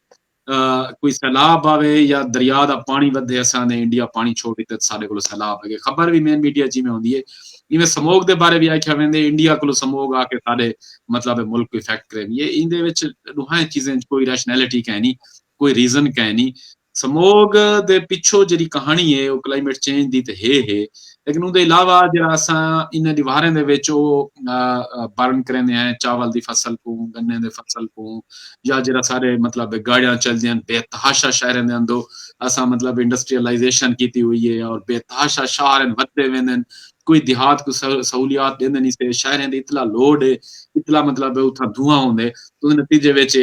Speaker 3: कोई सैलाब आवे या दरिया का पानी वधे, असां इंडिया पानी छोड़ दिते, साडे को सैलाब अगे खबर भी मेन मीडिया जी में होंदी है। इवें समोग के बारे भी आख्या वेंदे, इंडिया को समोग आके साडे मतलब मुल्क को इफेक्ट करे, ये इंदे विच दुहां चीज़ें कोई रैशनैलिटी कह नहीं, कोई रीजन कह नहीं। समोग दे पिछो जी कहानी है वो क्लाइमेट चेंज दी ते है, लेकिन उनके अलावा जरा असां इन दीवारें दे विच बर्न करेंदे हैं चावल की फसल को, गन्ने की फसल को, या जरा सारे मतलब गाड़ियां चलदियां बेतहाशा शहरें दे अंदर असां मतलब इंडस्ट्रियलाइजेशन की हुई है, और बेतहाशा शहर वधदे वेंदे, कोई देहात को सहूलियात देंदे नहीं से, शहरें दे इतला लोड है, इतला मतलब उथा धुआं होंदे, तो नतीजे विच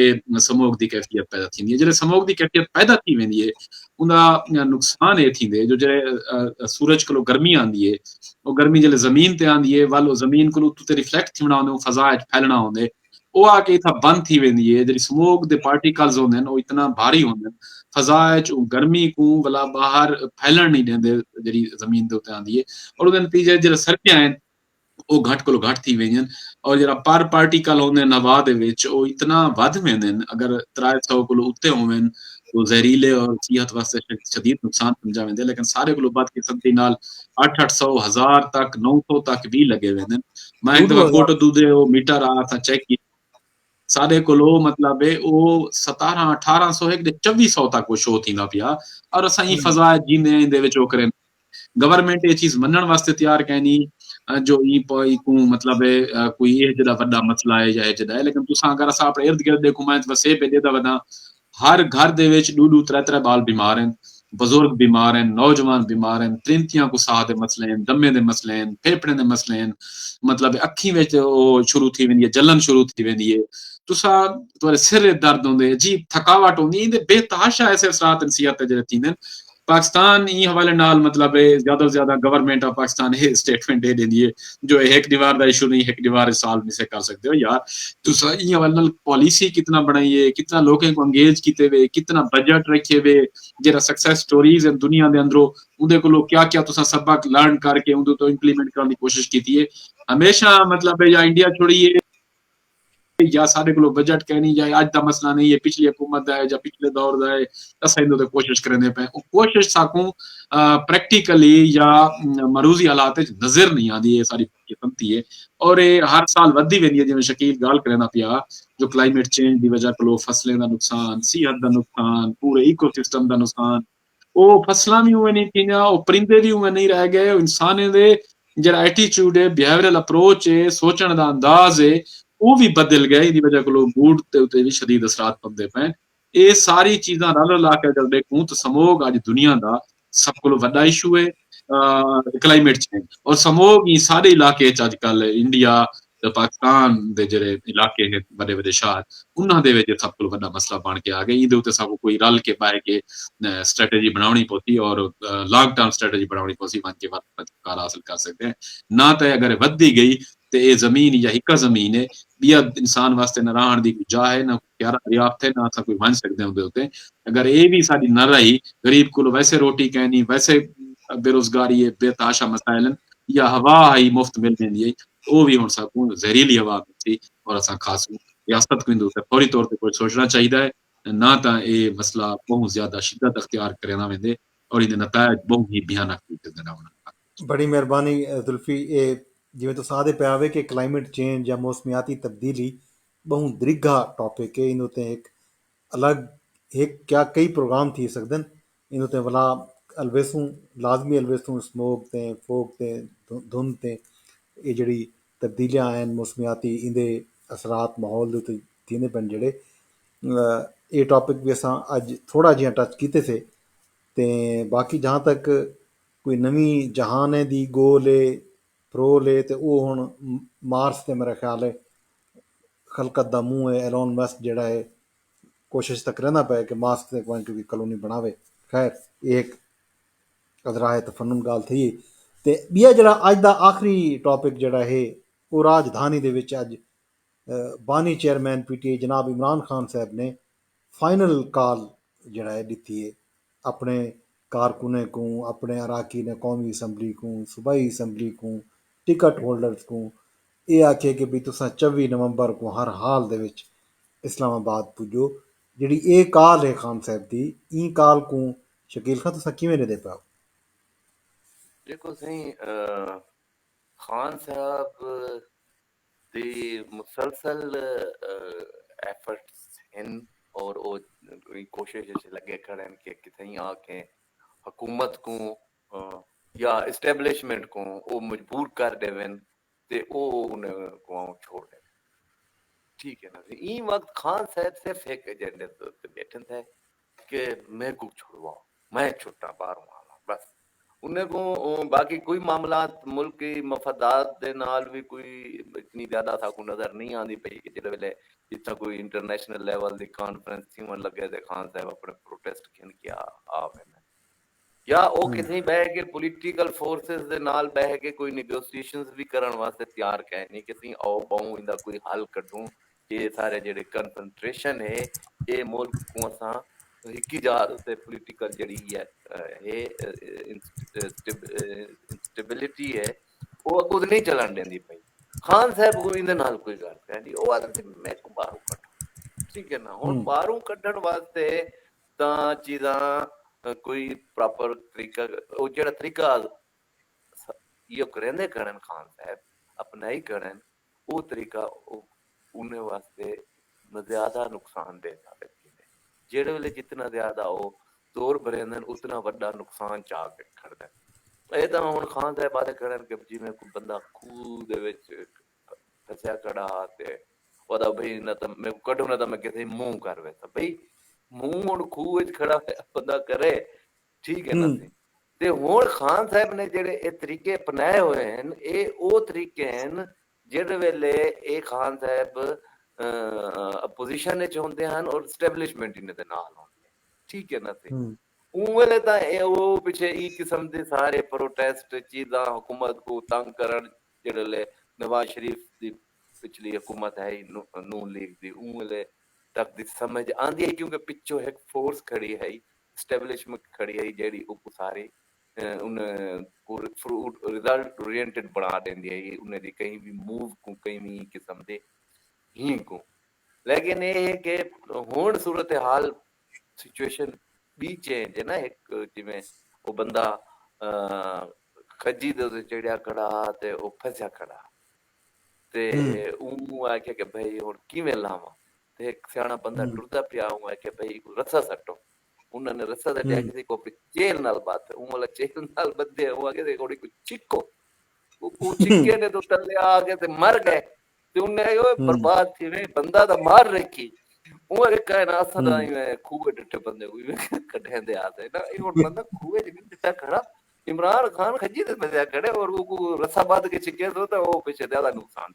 Speaker 3: स्मोक की कैफियत पैदा थींदी है। जॾहिं स्मोक की कैफियत पैदा थी वेंदी है, उनका नुकसान ये थींदे जो जॾहिं सूरज को गर्मी आंदी है, वो गर्मी जल्द जमीन ते आंदी है, वाल जमीन को उत्ते रिफ्लेक्ट थियणा होंदे, फज़ा फैलणा होंदे, वो आके इथा बंद थी वेंदी है। जॾहिं स्मोक दे पार्टिकल्स होंदे हैं वो इतना भारी होंदे हैं, फज़ा गर्मी को भला बाहर फैलण नहीं देंदे जॾहिं जमीन ते उते आंदी है, और उनके नतीजे जॾहिं सर्दियां आहिनि वो घट को घट थी वेंदियूं आहिनि, और जरा पर पार्टिकल होंदे हवा दे विच वो इतना वध वेंदे आहिनि, अगर 300 को उत्ते होवन वो जहरीले और सेहत वास्ते शदीद नुकसान समझा वेंदे, लेकिन सारे को बद किस्मती नाल 800 1000 तक 900 तक भी लगे वेंदे। मैं एक दफा
Speaker 1: 2,000
Speaker 3: कोट दूधे वो मीटर आ था चेक की, सारे को मतलब वो 1700-1800 एक 2400 तक वो शो थींदा पिया, और असां ई फज़ा जींदे इंदे विच वो करें। गवर्नमेंट ये चीज मनण वास्ते तैयार कहनी जो ई को मतलब कोई ये जड़ा वड्डा मसला है या जड़ा है, लेकिन तुसा अगर असा अपने इर्द गिर्द देखो, मैं वसे पे देदा वदा हर घर दे विच 2-2 3-3 बाल बीमार हैं, बुजुर्ग बीमार हैं, नौजवान बीमार हैं, त्रिंतियां को साह दे मसले हैं, दमे दे मसले हैं, फेफड़े दे मसले हैं, मतलब अखी विच ओ शुरू थी वेंदी है, जलन शुरू थी वेंदी है, तुसा तुम्हारे सिर दर्द होंदे, अजीब थकावट होंदी, इंदे बेतहाशा ऐसे असरात नसीहत जेड़े थींदे। पाकिस्तान ई हवाले नाल मतलब ज्यादा से ज्यादा गवर्नमेंट ऑफ पाकिस्तान ये स्टेटमेंट दे देंदी है जो एक दीवार का इशू नहीं, एक दीवार सॉल्व नहीं से कर सकते हो यार। तुसा ई हवाले नाल पॉलिसी कितना बनाई है, कितना लोगों को एंगेज किते हुए, कितना बजट रखे हुए, जेरा सक्सेस स्टोरीज है दुनिया दे अंदरों, उनदे को क्या क्या तुसा सबक लर्न करके उनदे तो इंप्लीमेंट करने की कोशिश की है। हमेशा मतलब या इंडिया छोड़िए या साढ़े को बजट कहनी या अज का मसला नहीं है पिछली हुकूमत का है या पिछले दौर का है असां इन कोशिश करेंदे पे कोशिश साकूं प्रैक्टिकली या मरूजी हालात नजर नहीं आती है सारी बनती है और ये हर साल वधी वेंदी है जिवें शकील गाल करना पिया जो क्लाइमेट चेंज की वजह को फसलें का नुकसान सेहत का नुकसान पूरे इकोसिस्टम का नुकसान वो फसलां भी उवें नहीं थींदियां वो परिंदे भी उवें नहीं रह गए इंसाने दे ਜਿਹੜਾ ਐਟੀਟਿਊਡ ਹੈ ਬਿਹੇਵੀਅਰਲ ਅਪਰੋਚ ਹੈ ਸੋਚਣ ਦਾ ਅੰਦਾਜ਼ ਹੈ ਉਹ ਵੀ ਬਦਲ ਗਿਆ ਇਹਦੀ ਵਜ੍ਹਾ ਕੋਲੋਂ ਮੂਡ ਤੇ ਉੱਤੇ ਵੀ ਸ਼ਦੀਦ ਅਸਰਾਤ ਪੈਂਦੇ ਪਏ ਇਹ ਸਾਰੀ ਚੀਜ਼ਾਂ ਰਲ ਲਾ ਕੇ ਅਗਰ ਦੇਖੂੰ ਤਾਂ ਸਮੋਗ ਅੱਜ ਦੁਨੀਆ ਦਾ ਸਭ ਕੋਲੋਂ ਵੱਡਾ ਇਸ਼ੂ ਹੈ ਕਲਾਈਮੇਟ ਚੇਂਜ ਔਰ ਸਮੋਗ ਹੀ ਸਾਰੇ ਇਲਾਕੇ ਚ ਅੱਜ ਕੱਲ ਇੰਡੀਆ ਤੇ ਪਾਕਿਸਤਾਨ ਦੇ ਜਿਹੜੇ ਇਲਾਕੇ ਨੇ ਵੱਡੇ ਵੱਡੇ ਸ਼ਹਿਰ ਉਹਨਾਂ ਦੇ ਵਿੱਚ ਸਭ ਕੋਲੋਂ ਵੱਡਾ ਮਸਲਾ ਬਣ ਕੇ ਆ ਗਿਆ ਇਹਦੇ ਉੱਤੇ ਸਭ ਕੋਈ ਰਲ ਕੇ ਬਹਿ ਕੇ स्ट्रेटेजी बनानी पौती और लॉन्ग टर्म स्ट्रेटेजी बनानी पौती मन के कार हासिल कर सकते हैं ना तो अगर वधी गई तो ये जमीन या हिक्का जमीन है बिया इंसान वास्ते न रहन दी जा है ना प्यारा दरियाफ्त है ना असा कोई बन सकते हैं अगर ये भी साड़ी न रही गरीब को वैसे रोटी कहनी वैसे बेरोजगारी है बेताशा मसाइल या हवा आई मुफ्त मिल रही है वो भी हुण सकूं जहरीली हवा थी और असा खास रियासत को फौरी तौर पर कोई सोचना चाहिए है ना तो ये मसला बहुत ज्यादा शिद्दत अख्तियार करना वेंदे और इहदे नतायज बहुत ही भयानक तरीके नाल होना
Speaker 1: बड़ी मेहरबानी जुल्फी ये जिवें तुसीं आखदे पिया वे कि क्लाइमेट चेंज या मौसमियाती तब्दीली बहुत दरीगा टॉपिक है इन उत्ते एक अलग एक क्या कई प्रोग्राम थी सकदे इन उत्ते भला अलवेसूं लाजमी अलवेसूं स्मोक ते फोक ते धुंध ते ये जिहड़ी तब्दीलियां आहिनि मौसमियाती इंदे असरात माहौल दे उत्ते थींदे पिन जेह्ड़े ये टॉपिक भी असां अज थोड़ा जिहा टच कीते थे ते बाकी जहाँ तक कोई नवीं जहाने दी गोल है फरोल है ते ओह् हुण मार्स ते मेरा ख्याल है खलकत दा मूंह है एलोन मस्क जेह्ड़ा है कोशिश तक रहना पे कि मार्स ते कोई कॉलोनी बनावे खैर ये एक अदराए तफन्नुन गाल थी ते ॿिया जेह्ड़ा अज दा आखिरी टॉपिक जेह्ड़ा है ओह् राजधानी दे विच अज बानी चेयरमैन पीटीआई जनाब इमरान खान साहब ने फाइनल कॉल जड़ा है दी है अपने कारकुने को अपने अरकान कौमी असैंबली को सूबाई असैंबली को टिकट होल्डर्स को ये आखे कि भी तुसा 24 नवंबर को हर हाल दे विच इस्लामाबाद पुजो जी ये कॉल है खान साहब की ई कॉल को शकील खान तुसा किवें दे पाओ
Speaker 2: देखो सही खान साहब दी मुसलसल एफर्ट्स हैं और वो कोशिश लगे खड़े हैं कि कितनी आके हुकूमत को या इस्टेब्लिशमेंट को वो मजबूर कर देवन ते वो उन्हें को छोड़ दे ठीक है ना ई वक्त खान साहब सिर्फ एक एजेंडे पे बैठे थे कि मैं को छुड़वाओ मैं छुट्टा बाहरों आवा बस उन्हें को बाकी कोई मामला मुल्क की मफादात दे नाल भी कोई इतनी ज्यादा था को नजर नहीं आती पई कि जिस वेले जितना कोई इंटरनेशनल लेवल दी कॉन्फ्रेंस थी मन लगे थे खान साहब अपने प्रोटेस्ट किन किया आवे या वो किसी बह के पॉलिटिकल फोर्सेस दे नाल बह के कोई नेगोशिएशंस भी करन वास्ते तैयार कह नहीं किसी आओ बहु इंदा कोई हल कढूं ये सारे जेडे कंसंट्रेशन है ये मुल्क को असा हिकी जार ते पॉलिटिकल जड़ी है इंस्टेबिलिटी है वो अगुद नहीं चलन देंदी पई खान साहब को इंदे नाल कोई गल कहंदी ओ आदमी मैं को बाहरों कढ ठीक है ना हुन बाहरों कढण वास्ते तां चीज़ां कोई प्रॉपर तरीका वो जेड़ा तरीका ये करेंदे करन खान साहब अपनाई करन वो तरीका उन्हें वास्ते ज्यादा नुकसान दे जेड़े वेले जितना ज्यादा वो तौर बरेंदन उतना वड्डा नुकसान चाह के खड़दा ਇਹ ਤਾਂ ਹੁਣ ਖਾਨ ਸਾਹਿਬ ਬਾਤ ਕਰਨ ਕਿ ਜਿਵੇਂ ਕੋਈ ਬੰਦਾ ਖੂਹ ਦੇ ਵਿੱਚ ਫਸਿਆ ਖੜਾ ਤੇ ਉਹਦਾ ਬਈ ਨਾ ਤਾਂ ਮੈਂ ਕੱਢੋ ਨਾ ਤਾਂ ਮੈਂ ਕਿਸੇ ਮੂੰਹ ਕਰ ਵੇ ਤਾਂ ਬਈ ਮੂੰਹ ਹੁਣ ਖੂਹ ਵਿੱਚ ਖੜਾ ਹੋਇਆ ਬੰਦਾ ਕਰੇ ਠੀਕ ਹੈ ਨਾ ਤੇ ਹੁਣ ਖਾਨ ਸਾਹਿਬ ਨੇ ਜਿਹੜੇ ਇਹ ਤਰੀਕੇ ਅਪਣਾਏ ਹੋਏ ਹਨ ਇਹ ਉਹ ਤਰੀਕੇ ਹਨ ਜਿਹੜੇ ਵੇਲੇ ਇਹ ਖਾਨ ਸਾਹਿਬ ਅਪੋਜੀਸ਼ਨ ਵਿੱਚ ਹੁੰਦੇ ਹਨ ਔਰ ਸਟੈਬਲਿਸ਼ਮੈਂਟ ਇਹਨਾਂ ਦੇ ਨਾਲ ਹੁੰਦੇ ਠੀਕ ਹੈ ਨਾ ਤੇ उवेले ता वो पिछे ई किस्म दे सारे प्रोटेस्ट चीज़ां हुकूमत को तंग करन जेड़े नवाज शरीफ दी पिछली हुकूमत है नून लीग दी उवेले तक दी समझ आंदी है क्योंकि पिछो एक फोर्स खड़ी है एस्टेब्लिशमेंट खड़ी है जेड़ी उप सारी उन रिजल्ट ओरिएंटेड बना देंदी है उन्हें दी कहीं भी मूव को कहीं भी किस्म दे ही को। लेकिन ये है कि हुण सूरत हाल सिचुएशन भी चेंज है ना, एक जिमें वो बंदा खजी दे चढ़िया खड़ा ते वो फसिया खड़ा ते ਉਹਨੂੰ ਆਖਿਆ ਕਿ ਭਾਈ ਹੁਣ ਕਿਵੇਂ ਲਾਵਾਂ ਤੇ ਇੱਕ ਸਿਆਣਾ ਬੰਦਾ ਟੁਰਦਾ ਪਿਆ ਉਹ ਆਖਿਆ ਭਾਈ ਰੱਸਾ ਸੱਟੋ। ਉਹਨਾਂ ਨੇ ਰੱਸਾ ਸੱਟਿਆ ਕਿਸੇ ਕੋ ਚੇਲ ਨਾਲ ਬਾਤ ਉਹ ਵਾਲਾ ਚੇਲ ਨਾਲ ਬੱਧੇ ਉਹ ਆਗੇ ਤੇ ਕੋਈ ਚਿੱਕੋ ਉਹ ਚਿੱਕੇ ਨੇ ਤੋਂ ਥੱਲੇ ਆ ਕੇ ਤੇ ਮਰ ਗਏ ਤੇ ਉਹਨੇ ਉਹ ਬਰਬਾਦ ਥੀ ਵੇ ਬੰਦਾ ਤਾਂ ਮਾਰ ਰੱਖੀ ਉਹ ਇੱਕ ਨਾ ਸਦਾ ਹੀ ਖੂਬੇ ਡਿੱਠੇ ਬੰਦੇ ਕੋਈ ਕੱਢੇ ਦੇ ਆਤੇ ਨਾ ਇਹ ਹੁਣ ਬੰਦਾ ਖੂਬੇ ਚ ਡਿੱਠਾ ਖੜਾ इमरान खान खजी ते बजा खड़े और वो रस्सा बांध के छिके तो वो पीछे ज्यादा नुकसान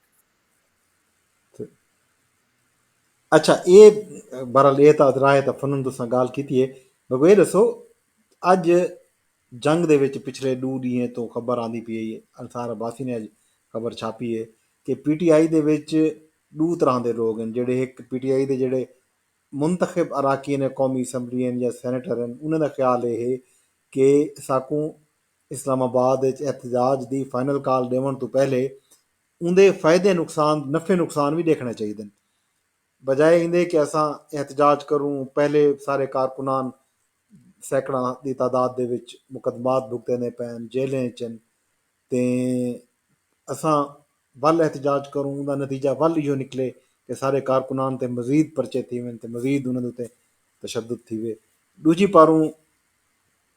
Speaker 1: अच्छा ये बहरहाल ये ਤਾਂ ਰਾਏ ਤਾਂ ਫਨਨ ਤੁਸੀਂ ਗੱਲ ਕੀਤੀ ਹੈ। ਮੈਨੂੰ ਇਹ ਦੱਸੋ ਅੱਜ ਜੰਗ ਦੇ ਵਿੱਚ ਪਿਛਲੇ 2 ਦਿਨ ਤੋਂ ਖਬਰ ਆਂਦੀ ਪਈ ਹੈ, ਅਨਸਾਰ ਅਬਾਸੀ ਨੇ ਅੱਜ ਖਬਰ ਛਾਪੀ ਹੈ ਕਿ ਪੀਟੀਆਈ ਦੇ ਵਿੱਚ 2 ਤਰ੍ਹਾਂ ਦੇ ਲੋਕ ਹਨ। ਜਿਹੜੇ ਇੱਕ ਪੀਟੀਆਈ ਦੇ ਜਿਹੜੇ ਮੁੰਤਖਬ ਅਰਾਕੀਨ ਨੇ ਕੌਮੀ ਅਸੈਂਬਲੀ ਜਾਂ ਸੈਨੇਟਰ ਹਨ, ਉਹਨਾਂ ਦਾ ਖਿਆਲ ਇਹ ਹੈ ਕਿ ਸਾਕੂ ਇਸਲਾਮਾਬਾਦ ਵਿੱਚ एहतजाज ਦੀ ਫਾਈਨਲ ਕਾਲ ਦੇਵਣ ਤੋਂ ਪਹਿਲੇ ਉਹਦੇ ਫਾਇਦੇ ਨੁਕਸਾਨ ਨਫੇ ਨੁਕਸਾਨ ਵੀ ਦੇਖਣੇ ਚਾਹੀਦੇ ਨੇ। बजाय इंदे कि असां एहतजाज करूं पहले सारे कारकुनान सैकड़ां की तादाद दे विच मुकदमात भुगतने पैन जेलें च ते असां वल एहतजाज करूं उहदा नतीजा वल इहो निकले कि सारे कारकुनान ते मज़ीद परचे थी वञनि ते मज़ीद उन्हनि उत्ते तशद्दुद थी वे। दूजी पारूं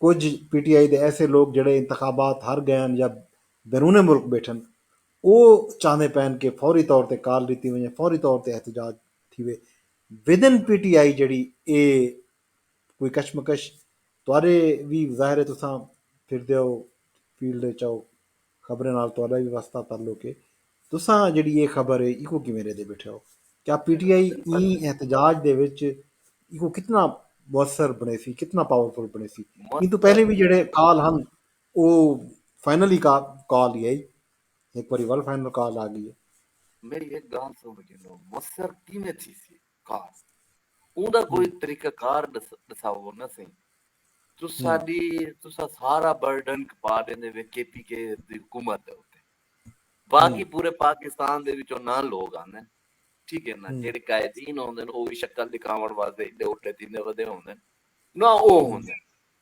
Speaker 1: कुछ पीटीआई दे ऐसे लोग जिहड़े इंतखाबात हार गए हैं या बैरून मुल्क बैठन वो चाहते पैन कि फौरी तौर पर काल ॾिती वञे, फौरी तौर पर एहतजाज थी वे। विदिन पीटीआई जड़ी ए कोई कशमकश तुआरे भी ज़ाहिर है तुसां फिरदे हो फील्ड च आओ खबरें नाल तुआरा भी वास्ता ताल्लुक है, तुसां जड़ी ये खबर है इको किवें दे बैठे हो? क्या पीटीआई ई एहतजाज दे विच इको कितना मुअसर बने सी, कितना पावरफुल बने सी? इन तो पहले भी जड़े काल हन वो फाइनली काल ही आई, एक बारी वर्ल्ड फाइनल काल आ गई है।
Speaker 2: मेरी एक गाल सुन गिनो मुअसर किवें थी सी कार ਉਹਦਾ ਕੋਈ ਤਰੀਕਾਕਾਰ ਦਸਾਓ ਨਾ ਸਹੀ ਤੁਸਾਂ ਸਾਰਾ ਬਰਡਨ ਪਾ ਦਿੰਦੇ ਵੇ ਕੇਪੀਕੇ ਦੀ ਹਕੂਮਤ ਦੇ ਉੱਤੇ। ਬਾਕੀ ਪੂਰੇ ਪਾਕਿਸਤਾਨ ਦੇ ਵਿੱਚੋਂ ਨਾ ਲੋਕ ਆਉਂਦੇ ਠੀਕ ਹੈ ਨਾ, ਜਿਹੜੇ ਕਾਇਦੀਨ ਹੁੰਦੇ ਨੇ ਉਹ ਵੀ ਸ਼ਕਲ ਦਿਖਾਉਣ ਵਾਸਤੇ ਏਡੇ ਉੱਤੇ ਤਿੰਨੇ ਵਧੇ ਹੁੰਦੇ ਨਾ ਉਹ ਹੁੰਦੇ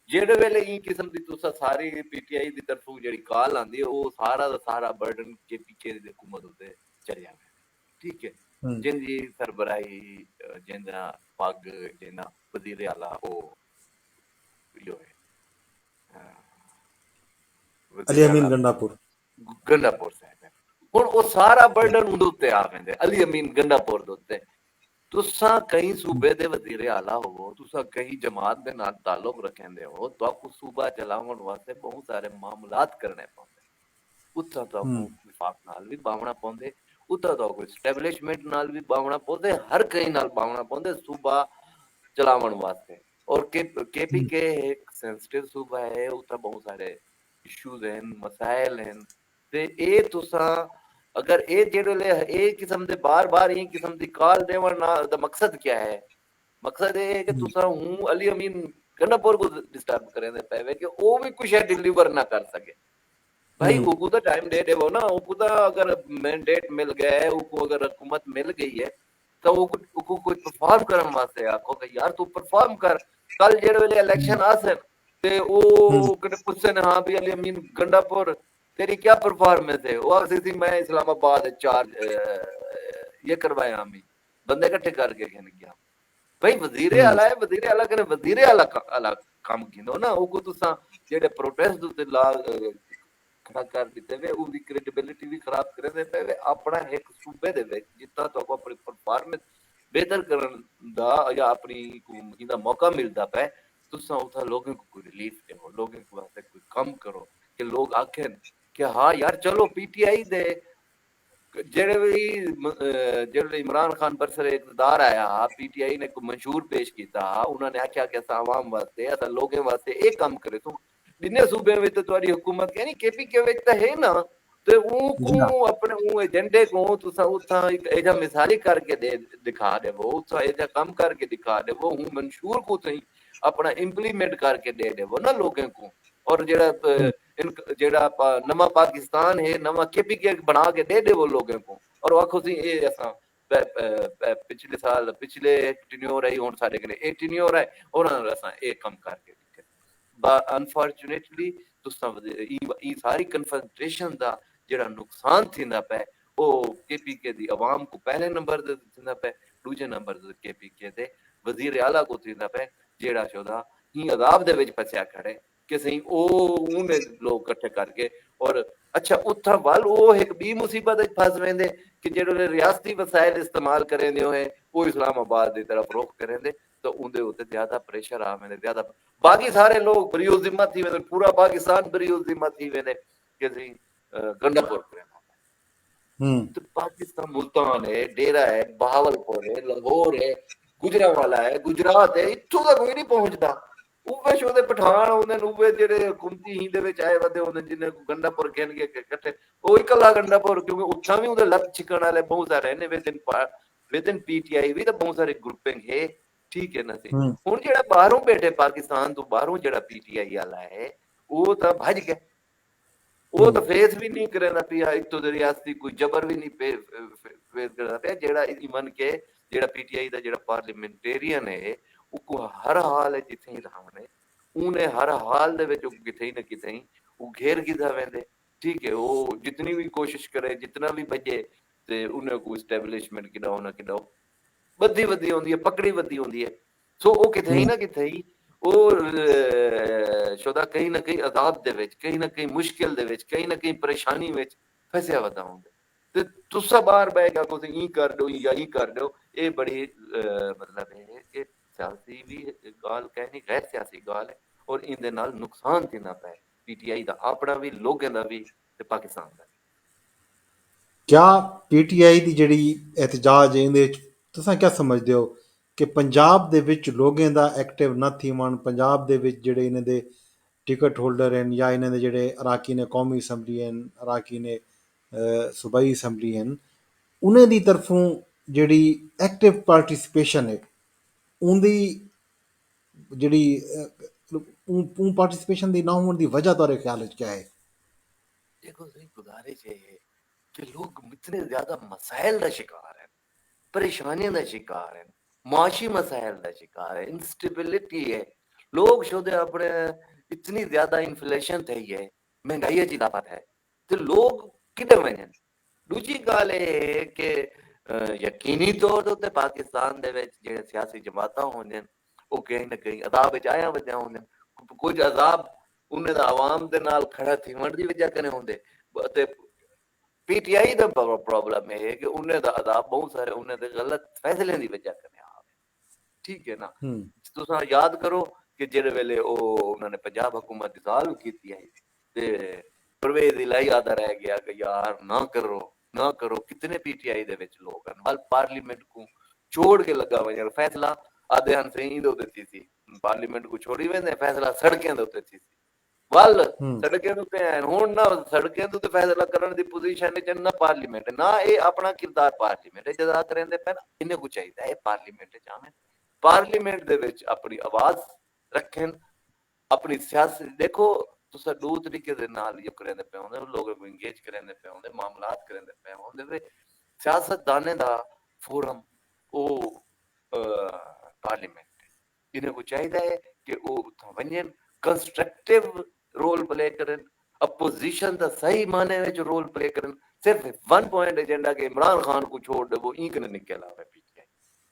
Speaker 2: ਜਿਹੜੇ ਵੇਲੇ ਇਹ ਕਿਸਮ ਦੀ ਤੁਸਾਂ ਸਾਰੀ ਪੀਟੀਆਈ ਦੀ ਤਰਫੋਂ ਜਿਹੜੀ ਕਾਲ ਆਉਂਦੀ ਹੈ ਉਹ ਸਾਰਾ ਦਾ ਸਾਰਾ ਬਰਡਨ ਕੇਪੀਕੇ ਦੀ ਹਕੂਮਤ ਉੱਤੇ ਚਲਿਆ ਗਿਆ ਠੀਕ ਹੈ। जिनकी सरबराही जिंदा पग जिंदा वजीर आला यो है
Speaker 1: अली अमीन गंडापुर
Speaker 2: साहब हुण वो सारा बर्डन उहदे उत्ते आ पैंदा अली अमीन गंडापुर दे उत्ते। तुसां कई सूबे दे वजीर आला हो, तुसां कई जमात दे नाल ताल्लुक रखंदे हो, तुहाकू सूबा चलावन वास्ते बहुत सारे मामलात करने पौंदे, उत्थां तुहाकू विफाक नाल भी बावना पौंदे, उत्तर तो कोई स्टैबलिशमेंट नाल भी बावना पौंदे, हर कहीं नाल बावना पौंदे सूबा चलावन वास्ते। और केपीके एक सेंसिटिव सूबा है, उत्तर बहुत सारे इश्यूज हैं, मसाइल हैं ते ए तुसां अगर ए जेड़े ए किस्म दे बार-बार ये किस्म दी कॉल देवन दा मकसद क्या है? मकसद ये है कि तुसां हूं अली अमीन गंडापुर को डिस्टर्ब करेंदे पवे कि ओ भी कुछ डिलीवर ना कर सके। भाई उनको तो टाइम दे देवो ना, उनको तो अगर मैंडेट मिल गया है, उनको अगर हुकूमत मिल गई है तो उनको कोई परफॉर्म करने वास्ते आखो कि यार तू परफॉर्म कर। कल जेड़े वेले इलेक्शन आसे ते ओ कने पुछन हां भी अली अमीन गंडापुर तेरी क्या परफॉर्मेंस है? वो आखसी थी मैं इस्लामाबाद 4 ये करवाया हम बंदे इकट्ठे करके कहने गया भाई वजीर आला है, वजीर आला कने वजीर आला काम कींदो ना उको तुसा जेड़े प्रोटेस्ट दे ला खड़ा कर दिते वे उदी क्रेडिबिलिटी भी खराब करे दे पे अपना एक सूबे दे विच जितना तो अपनी परफॉर्मेंस बेहतर करन दा या अपनी इदा मौका मिलदा पे तुसा उथा लोगों को कोई रिलीफ देवो, लोगों को वास्ते कोई कम करो कि लोग आखें कि हाँ यार चलो पीटीआई दे जेड़े इमरान खान बरसर इक़्तिदार आया पीटीआई ने कोई मंशूर पेश किया, उन्होंने आख्या कि असां आवाम वास्ते असां लोगों वास्ते ये काम करे तो जिन्ने सूबे में तो तुम्हारी हुकूमत यानी केपीके में तो है ना तो वो अपने वो एजेंडे को तुसा उथा एक एजा मिसाली करके दे दिखा दे वो उथा एजा काम करके दिखा दे वो हूं मंशूर को सही अपना इंप्लीमेंट करके दे दे वो ना लोगों को। और जेड़ा नवा पाकिस्तान है नवा केपीके बना के दे वो लोगों को और आखो सी ये असा ਪਿਛਲੇ ਸਾਲ ਪਿਛਲੇ ਟੈਨਿਓਰ ਹੈ ਹੁਣ ਸਾਡੇ ਕੋਲ ਇਹ ਟੈਨਿਓਰ ਹੈ ਉਹਨਾਂ ਨਾਲ ਅਸਾं ਇਹ ਕੰਮ ਕਰਕੇ ਦਿੱਤੇ ਅਨਫੋਰਚੂਨੇਟਲੀ ਤੁਸਾਂ ਇਹ ਸਾਰੀ ਕਨਸੈਂਟ੍ਰੇਸ਼ਨ ਦਾ ਜਿਹੜਾ ਨੁਕਸਾਨ ਥींदा ਪਿਆ ਉਹ केपीके ਦੀ आवाम को पहले नंबर ते थींदा पिया दूजे नंबर ते केपीके ਦੇ ਵਜ਼ੀਰ ਆਲਾ को थींदा पिया ਜਿਹੜਾ ਚੌਦਾ ਹੀ ਅਜ਼ਾਬ ਦੇ ਵਿੱਚ ਫਸਿਆ ਖੜੇ ਕਿ ਸਹੀ ਉਹ ਉਹਨੇ ਲੋਕ ਇਕੱਠੇ ਕਰਕੇ ਔਰ ਅੱਛਾ ਉੱਥਾਂ ਵੱਲ ਉਹ ਇੱਕ ਵੀ ਮੁਸੀਬਤ ਵਿੱਚ ਫਸ ਰਹਿੰਦੇ ਕਿ ਜਿਹੜੇ ਰਿਆਸਤੀ ਵਸਾਇਲ ਇਸਤੇਮਾਲ ਕरेंदे ਹੋਏ ਉਹ इस्लामाबाद ਦੀ ਤਰਫ रुख करेंदे तो उनके उत्ते ज्यादा प्रेशर आ वेंदे ज्यादा बाकी सारे लोग बरियो जिम्मा थी वेंदे पूरा पाकिस्तान बरियो जिम्मा थी वेंदे कि जी गंडापुर करें तो पाकिस्तान मुल्तान है डेरा है बहावलपुर है लाहौर है गुजरांवाला है गुजरात है इत्थों तक कोई नहीं पहुंचता उवे शो दे पठान होंदे उवे जेड़े हुकूमती ही दे विच आए वदे होंदे जिन्ने गंडापुर कहन के इकट्ठे ओ इकल्ला गंडापुर क्योंकि उत्थां भी उदे लत छिकण वाले बहुत सारे ने विदिन पीटीआई भी तो बहुत सारे ग्रुपिंग है ठीक है ना सी हुण जेड़ा बाहरों बैठे पाकिस्तान तो बाहरों जेड़ा पीटीआई वाला है वो तो भज गया वो तो फेस भी नहीं करेंदा पिया एक तो रियासती कोई जबर भी नहीं फेस करदा पिया जेड़ा इवन के जेड़ा पीटीआई दा जेड़ा पार्लियामेंटेरियन है उसको हर हाल जिथे ही रहने उन्हें हर हाल दे विच किथे ना किथे वो घेर गिदा वेंदे ठीक है वो जितनी भी कोशिश करे जितना भी बजे ते उन्हें को एस्टैब्लिशमेंट किडाओ ना किडाओ बदी होंदी है पकड़ी बदी होंदी है सो वो किथे ही ना किथे ही और शुदा कहीं ना कहीं अदाब दे विच कहीं ना कहीं मुश्किल दे विच कहीं ना कहीं परेशानी विच फसिया वदा होंदे ते तुसा बाहर बैठ के कुछ ई कर दो या ई कर दो ये बड़ी मतलब है कि सियासी भी गाल कहनी गैर सियासी गाल है और इन दे नाल नुकसान थींदा पिया पीटीआई दा अपना भी लोगों दा भी ते पाकिस्तान दा
Speaker 1: क्या पीटीआई ਦੀ ਜਿਹੜੀ ਇਤਜਾਜ ਇਹਦੇ ਵਿੱਚ ਤੁਸੀਂ ਕੀ ਸਮਝਦੇ ਹੋ ਕਿ ਪੰਜਾਬ ਦੇ ਵਿੱਚ ਲੋਕਾਂ ਦਾ ਐਕਟਿਵ ਨਾ ਥੀਵਣ ਪੰਜਾਬ ਦੇ ਵਿੱਚ ਜਿਹੜੇ ਇਹਨਾਂ ਦੇ ਟਿਕਟ ਹੋਲਡਰ ਹਨ ਜਾਂ ਇਹਨਾਂ ਦੇ ਜਿਹੜੇ ਅਰਾਕੀਨ ਕੌਮੀ ਅਸੈਂਬਲੀ ਹਨ ਅਰਾਕੀਨ ਸੂਬਾਈ ਅਸੈਂਬਲੀ ਹਨ ਉਹਨਾਂ ਦੀ ਤਰਫੋਂ ਜਿਹੜੀ ਐਕਟਿਵ ਪਾਰਟਿਸਿਪੇਸ਼ਨ ਹੈ ਉਹਦੀ ਜਿਹੜੀ ਉਹ ਪਾਰਟਿਸਿਪੇਸ਼ਨ ਦੀ ਨਾ ਹੋਣ ਦੀ ਵਜ੍ਹਾ ਤੁਹਾਡੇ ਖਿਆਲ ਵਿੱਚ ਕੀ ਹੈ
Speaker 2: देखो सही गुजारिश है कि लोग इतने ज्यादा मसाइल का शिकार हैं परेशानियों का शिकार हैं माशी मसाइल का शिकार है इंस्टेबिलिटी है लोग शुद्ध अपने इतनी ज्यादा इन्फ्लेशन थी है महंगाई की लापत है तो लोग किधर वजन दूसरी गल है कि यकीनी तौर ते पाकिस्तान दे विच जेड़े सियासी जमातां होंदे वो कहीं ना कहीं अदाब विच आया वधिया होंदे कुछ अदाब उन्हें दा आवाम दे नाल खड़ा थीवण दी वजह कने होंदे ते पीटीआई दा प्रॉब्लम है कि उन्हें दा अदाब बहुत सारे उन्हें दे गलत फैसले दी वजह कने आवे ठीक है ना तुसां याद करो कि जेड़े वेले ओ उन्होंने पंजाब हुकूमत डिसॉल्व कीती है ते परवेज इलाही आदा रह गया कि यार ना करो कितने पीटीआई दे विच लोग हैं हल पार्लियामेंट को छोड़ के लगा वजन फैसला आधे हन सही दे उत्ते थी पार्लियामेंट को छोड़ी वेंदे फैसला सड़कें दे उत्ते थी वल सड़कें उत्ते हैं हुण ना सड़कें ते फैसला करन दी पोजीशन च ना पार्लियामेंट ना ये अपना किरदार पार्लियामेंट जदा करेंदे पे इन्हें को चाहिए है पार्लियामेंट च आवें पार्लियामेंट दे विच अपनी आवाज रखें अपनी सियासत देखो तुसा दो तरीके दे नाल यो करेंदे पे होंदे लोगों को इंगेज करेंदे पे होंदे मामलात करेंदे पे होंदे वे सियासतदाने दा फोरम ओ पार्लियामेंट इन्हें को चाहिए है कि वो वजन कंस्ट्रक्टिव रोल प्ले करें अपोजिशन का सही माने में जो रोल प्ले करें सिर्फ वन पॉइंट एजेंडा के इमरान खान को छोड़ दे वो इंक ने निकल आवे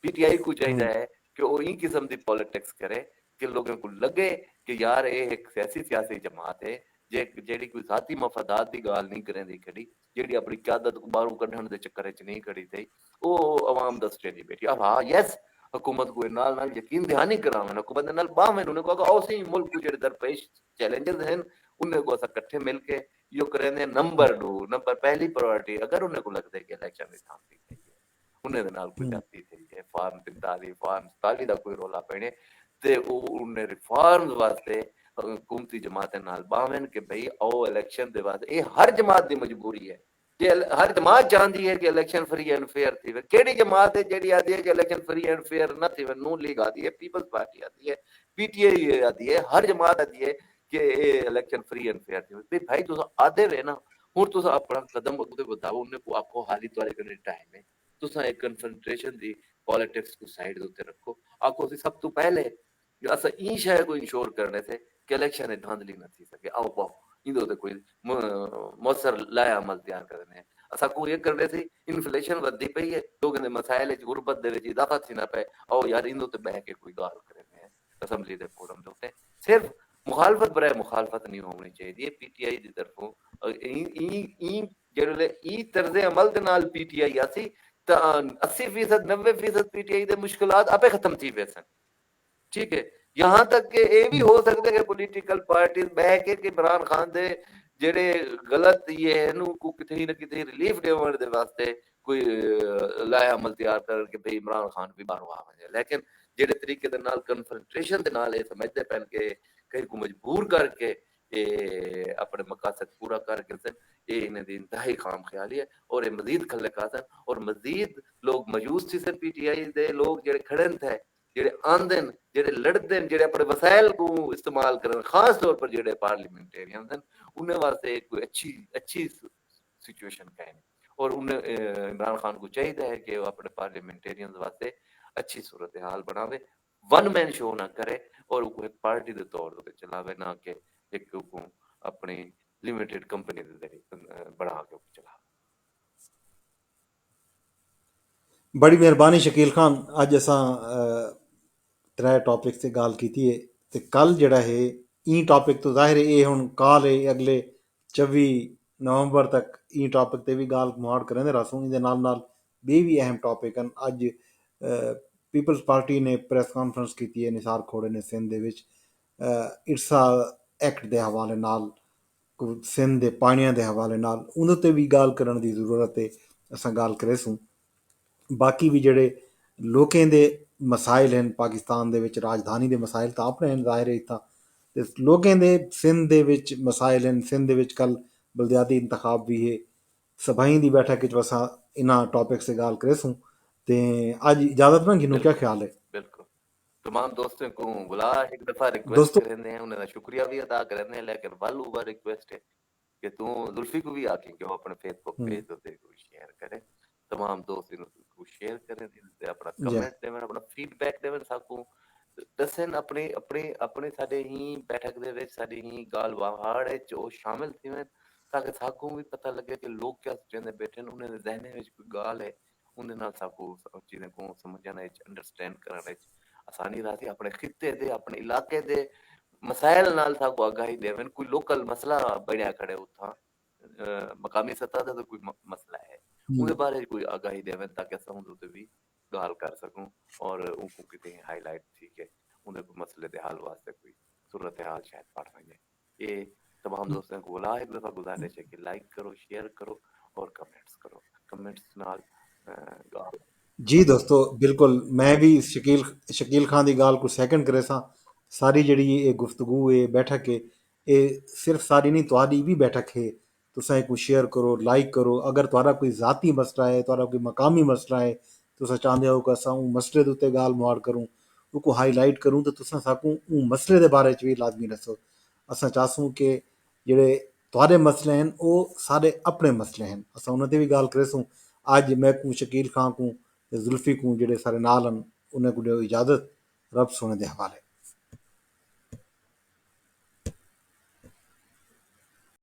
Speaker 2: पीटीआई को चाहिए है कि वो इन किस्म की पॉलिटिक्स करे कि लोगों को लगे कि यार ये एक सियासी जमात है जेड़ी कोई जाती मफादात की गाल नहीं करें दी खड़ी जेड़ी अपनी क्यादत को बाहरों कढ़ण दे चक्कर च नहीं खड़ी थी वो आवाम दस नहीं बैठी अब हाँ यस हुकूमत को नाल यकीन दहानी करावन हुकूमत नाल बावें उन्हें को आओ सही मुल्क को जेड़े दरपेश चैलेंजेस हैं उन्हें को असा इकट्ठे मिलके यो करेंदे नंबर 2 नंबर पहली प्रायोरिटी अगर उन्हें को लगता है कि इलेक्शन में थांती है उन्हें नाल कोई जाती थी है फार्म 45 फार्म 47 दा कोई रोला पैने ते उन्हें रिफॉर्म्स वास्ते हुकूमती जमात नाल बावें कि भाई आओ इलेक्शन दे वास्ते ये हर जमात की मजबूरी है कि हर जमात चाहती है कि इलेक्शन फ्री एंड फेयर थी केड़ी जमात है जेडी आती है कि इलेक्शन फ्री एंड फेयर ना थी नून लीग आती है पीपल्स पार्टी आती है पीटीआई आती है हर जमात आती है कि इलेक्शन फ्री एंड फेयर थी भाई तुस आदे वे ना हुण तुस अपना कदम उते बताओ उन्हें को आखो हाली तुआरे कने टाइम है तुसां एक कन्सनट्रेशन दी पॉलिटिक्स को साइड दे उत्ते रखो, आखो सी सब तो पहले असां ई शय को इंश्योर करने थे कि इलेक्शन में धांधली न थी सके, आओ पाओ इंदो ते कोई मौसर लाए अमल तैयार करने हैं। असां को ये करने थी इन्फ्लेशन वधी पई है, लोगों ने मसाइल गुरबत दे विच इजाफा थी ना पे, आओ यार इंदो ते बह के कोई गाल करने हैं असम्बली दे फोरम दे उत्ते। सिर्फ मुखालफत बराए मुखालफत नहीं होनी चाहिए पीटीआई की तरफों, जेड़े ई तर्ज अमल दे नाल पीटीआई आसी तां 80% 90% पीटीआई दे मुश्किलात आपे खत्म थी वैसन, ठीक है। यहाँ तक कि ये भी हो सकता है कि पॉलिटिकल पार्टी बह के इमरान खान दे जेड़े गलत ये है नु को किथे ना किथे रिलीफ देवण दे वास्ते कोई लाए अमल तैयार कर के भाई इमरान खान भी बाहरों आ वने, लेकिन जेड़े तरीके दे नाल कन्फ्रंटेशन दे नाल ये समझते पैन के कहीं को मजबूर करके ये अपने मकासद पूरा करके सन, ये इन्हें दी इंतहाई खाम ख्याली है और ये मजीद खल्ले कासन और मजीद लोग मयूस थी सन पीटीआई दे लोग जेड़े खड़न थे, जेड़े आंदन, जेड़े लड़दन, जेड़े अपने वसाइल को इस्तेमाल करन, खास तौर पर जेड़े पार्लियामेंटेरियन सन उन्हें वास्ते कोई अच्छी सिचुएशन का है और उन्हें इमरान खान को चाहिए है कि वो अपने पार्लियामेंटेरियन वास्ते अच्छी सूरत हाल बनावे, वन मैन शो ना करे और वो एक पार्टी के तौर पर चलावे, ना कि एक को अपनी लिमिटेड कंपनी के जरिए बढ़ा के चलावे।
Speaker 1: बड़ी मेहरबानी शकील खान, अज असां त्रै टॉपिक से गाल की है ते कल जड़ा है ई टॉपिक तो जाहिर है ये हुण काल है अगले 24 नवंबर तक ई टॉपिक ते भी गाल मुहाड़ करेंदे रहसूं। इहदे नाल नाल भी अहम टॉपिक हैं। अज पीपल्स पार्टी ने प्रेस कॉन्फ्रेंस की है, निसार खोड़े ने सिंध दे विच इरसा एक्ट के हवाले नाल सिंध के पानियां के हवाले नाल उन्हें ते भी गाल करने की जरूरत है, असां गाल करेसूं। बाकी भी जेड़े लोकें दे मसाइल हैं पाकिस्तान दे विच, राजधानी दे मसाइल तो अपने हैं जाहिर है इत्थां, ते लोकें दे सिंध दे विच मसाइल हैं। सिंध दे विच कल बलदियाती इंतखाब भी है, सभाई दी बैठक च असां इन्हां टॉपिक से गाल करेसूं। ते अज इजाजत ना गिनू, क्या ख्याल है?
Speaker 2: बिल्कुल, तमाम दोस्तों को बुला एक दफा रिक्वेस्ट
Speaker 1: दोस्तों
Speaker 2: करेंगे हैं, उन्हें शुक्रिया भी अदा करेंगे, लेकिन वालू बार रिक्वेस्ट है कि तू जुल्फी को भी आके कि वो अपने फेसबुक पेज तो को शेयर करे, तमाम दोस्त को शेयर करें, ते अपना
Speaker 1: जी
Speaker 2: कमेंट देवन, अपना फीडबैक देवन, साकू दसन अपने अपने अपने साडे ही बैठक दे विच साडी ही गाल वाहाड़ विच ओ शामिल थीवन, ताकि साकू भी पता लगे कि लोग क्या सोचते बैठे हैं, उन्हें ज़हन विच कोई गाल है, उन्हें नाल साकू चीज़ें को समझने विच अंडरस्टैंड करने विच आसानी रहती, अपने खित्ते दे अपने इलाके दे मसाइल नाल साकू आगाही देवन, कोई लोकल मसला बणिया खड़े उथा मकामी सतह दा तो कोई मसला है उहदे बारे च कोई आगाही देवन, ताकि असां उहदे ते भी गाल कर सकूं और उनको किते हाईलाइट थी के उहदे कोई मसले दे हल वास्ते कोई सूरत हाल शायद पढ़ सके। ये तमाम दोस्तों को बोला एक दफा गुजारिश है कि लाइक करो, शेयर करो और कमेंट्स करो, कमेंट्स नाल गाल
Speaker 1: जी दोस्तों, बिल्कुल मैं भी शकील खान की गाल को सैकेंड करे सां। सारी जड़ी ये गुफ्तगू है बैठक है, ये सिर्फ सारी नहीं तुहाडी भी बैठक है। तुसां इको शेयर करो, लाइक करो। अगर तुहारा कोई ज़ाती मसला है, तुहारा कोई मकामी मसला है, तुसां चाहते हो कि असां उन मसले दे उत्ते गाल मुहाड़ करूं, उको हाईलाइट करूं, तो तुसां साकूं उन मसले दे बारे च भी लाजमी दसो। असां चाहसूं कि जेड़े तुहारे मसले हैं वो सारे अपने मसले हैं, असां उन्हां ते भी गाल करेसूं। अज मैं को शकील खान को जुल्फी को जेड़े सारे नाल हैं उन्हें को ॾियो इजाज़त। रब सोने दे हवाले।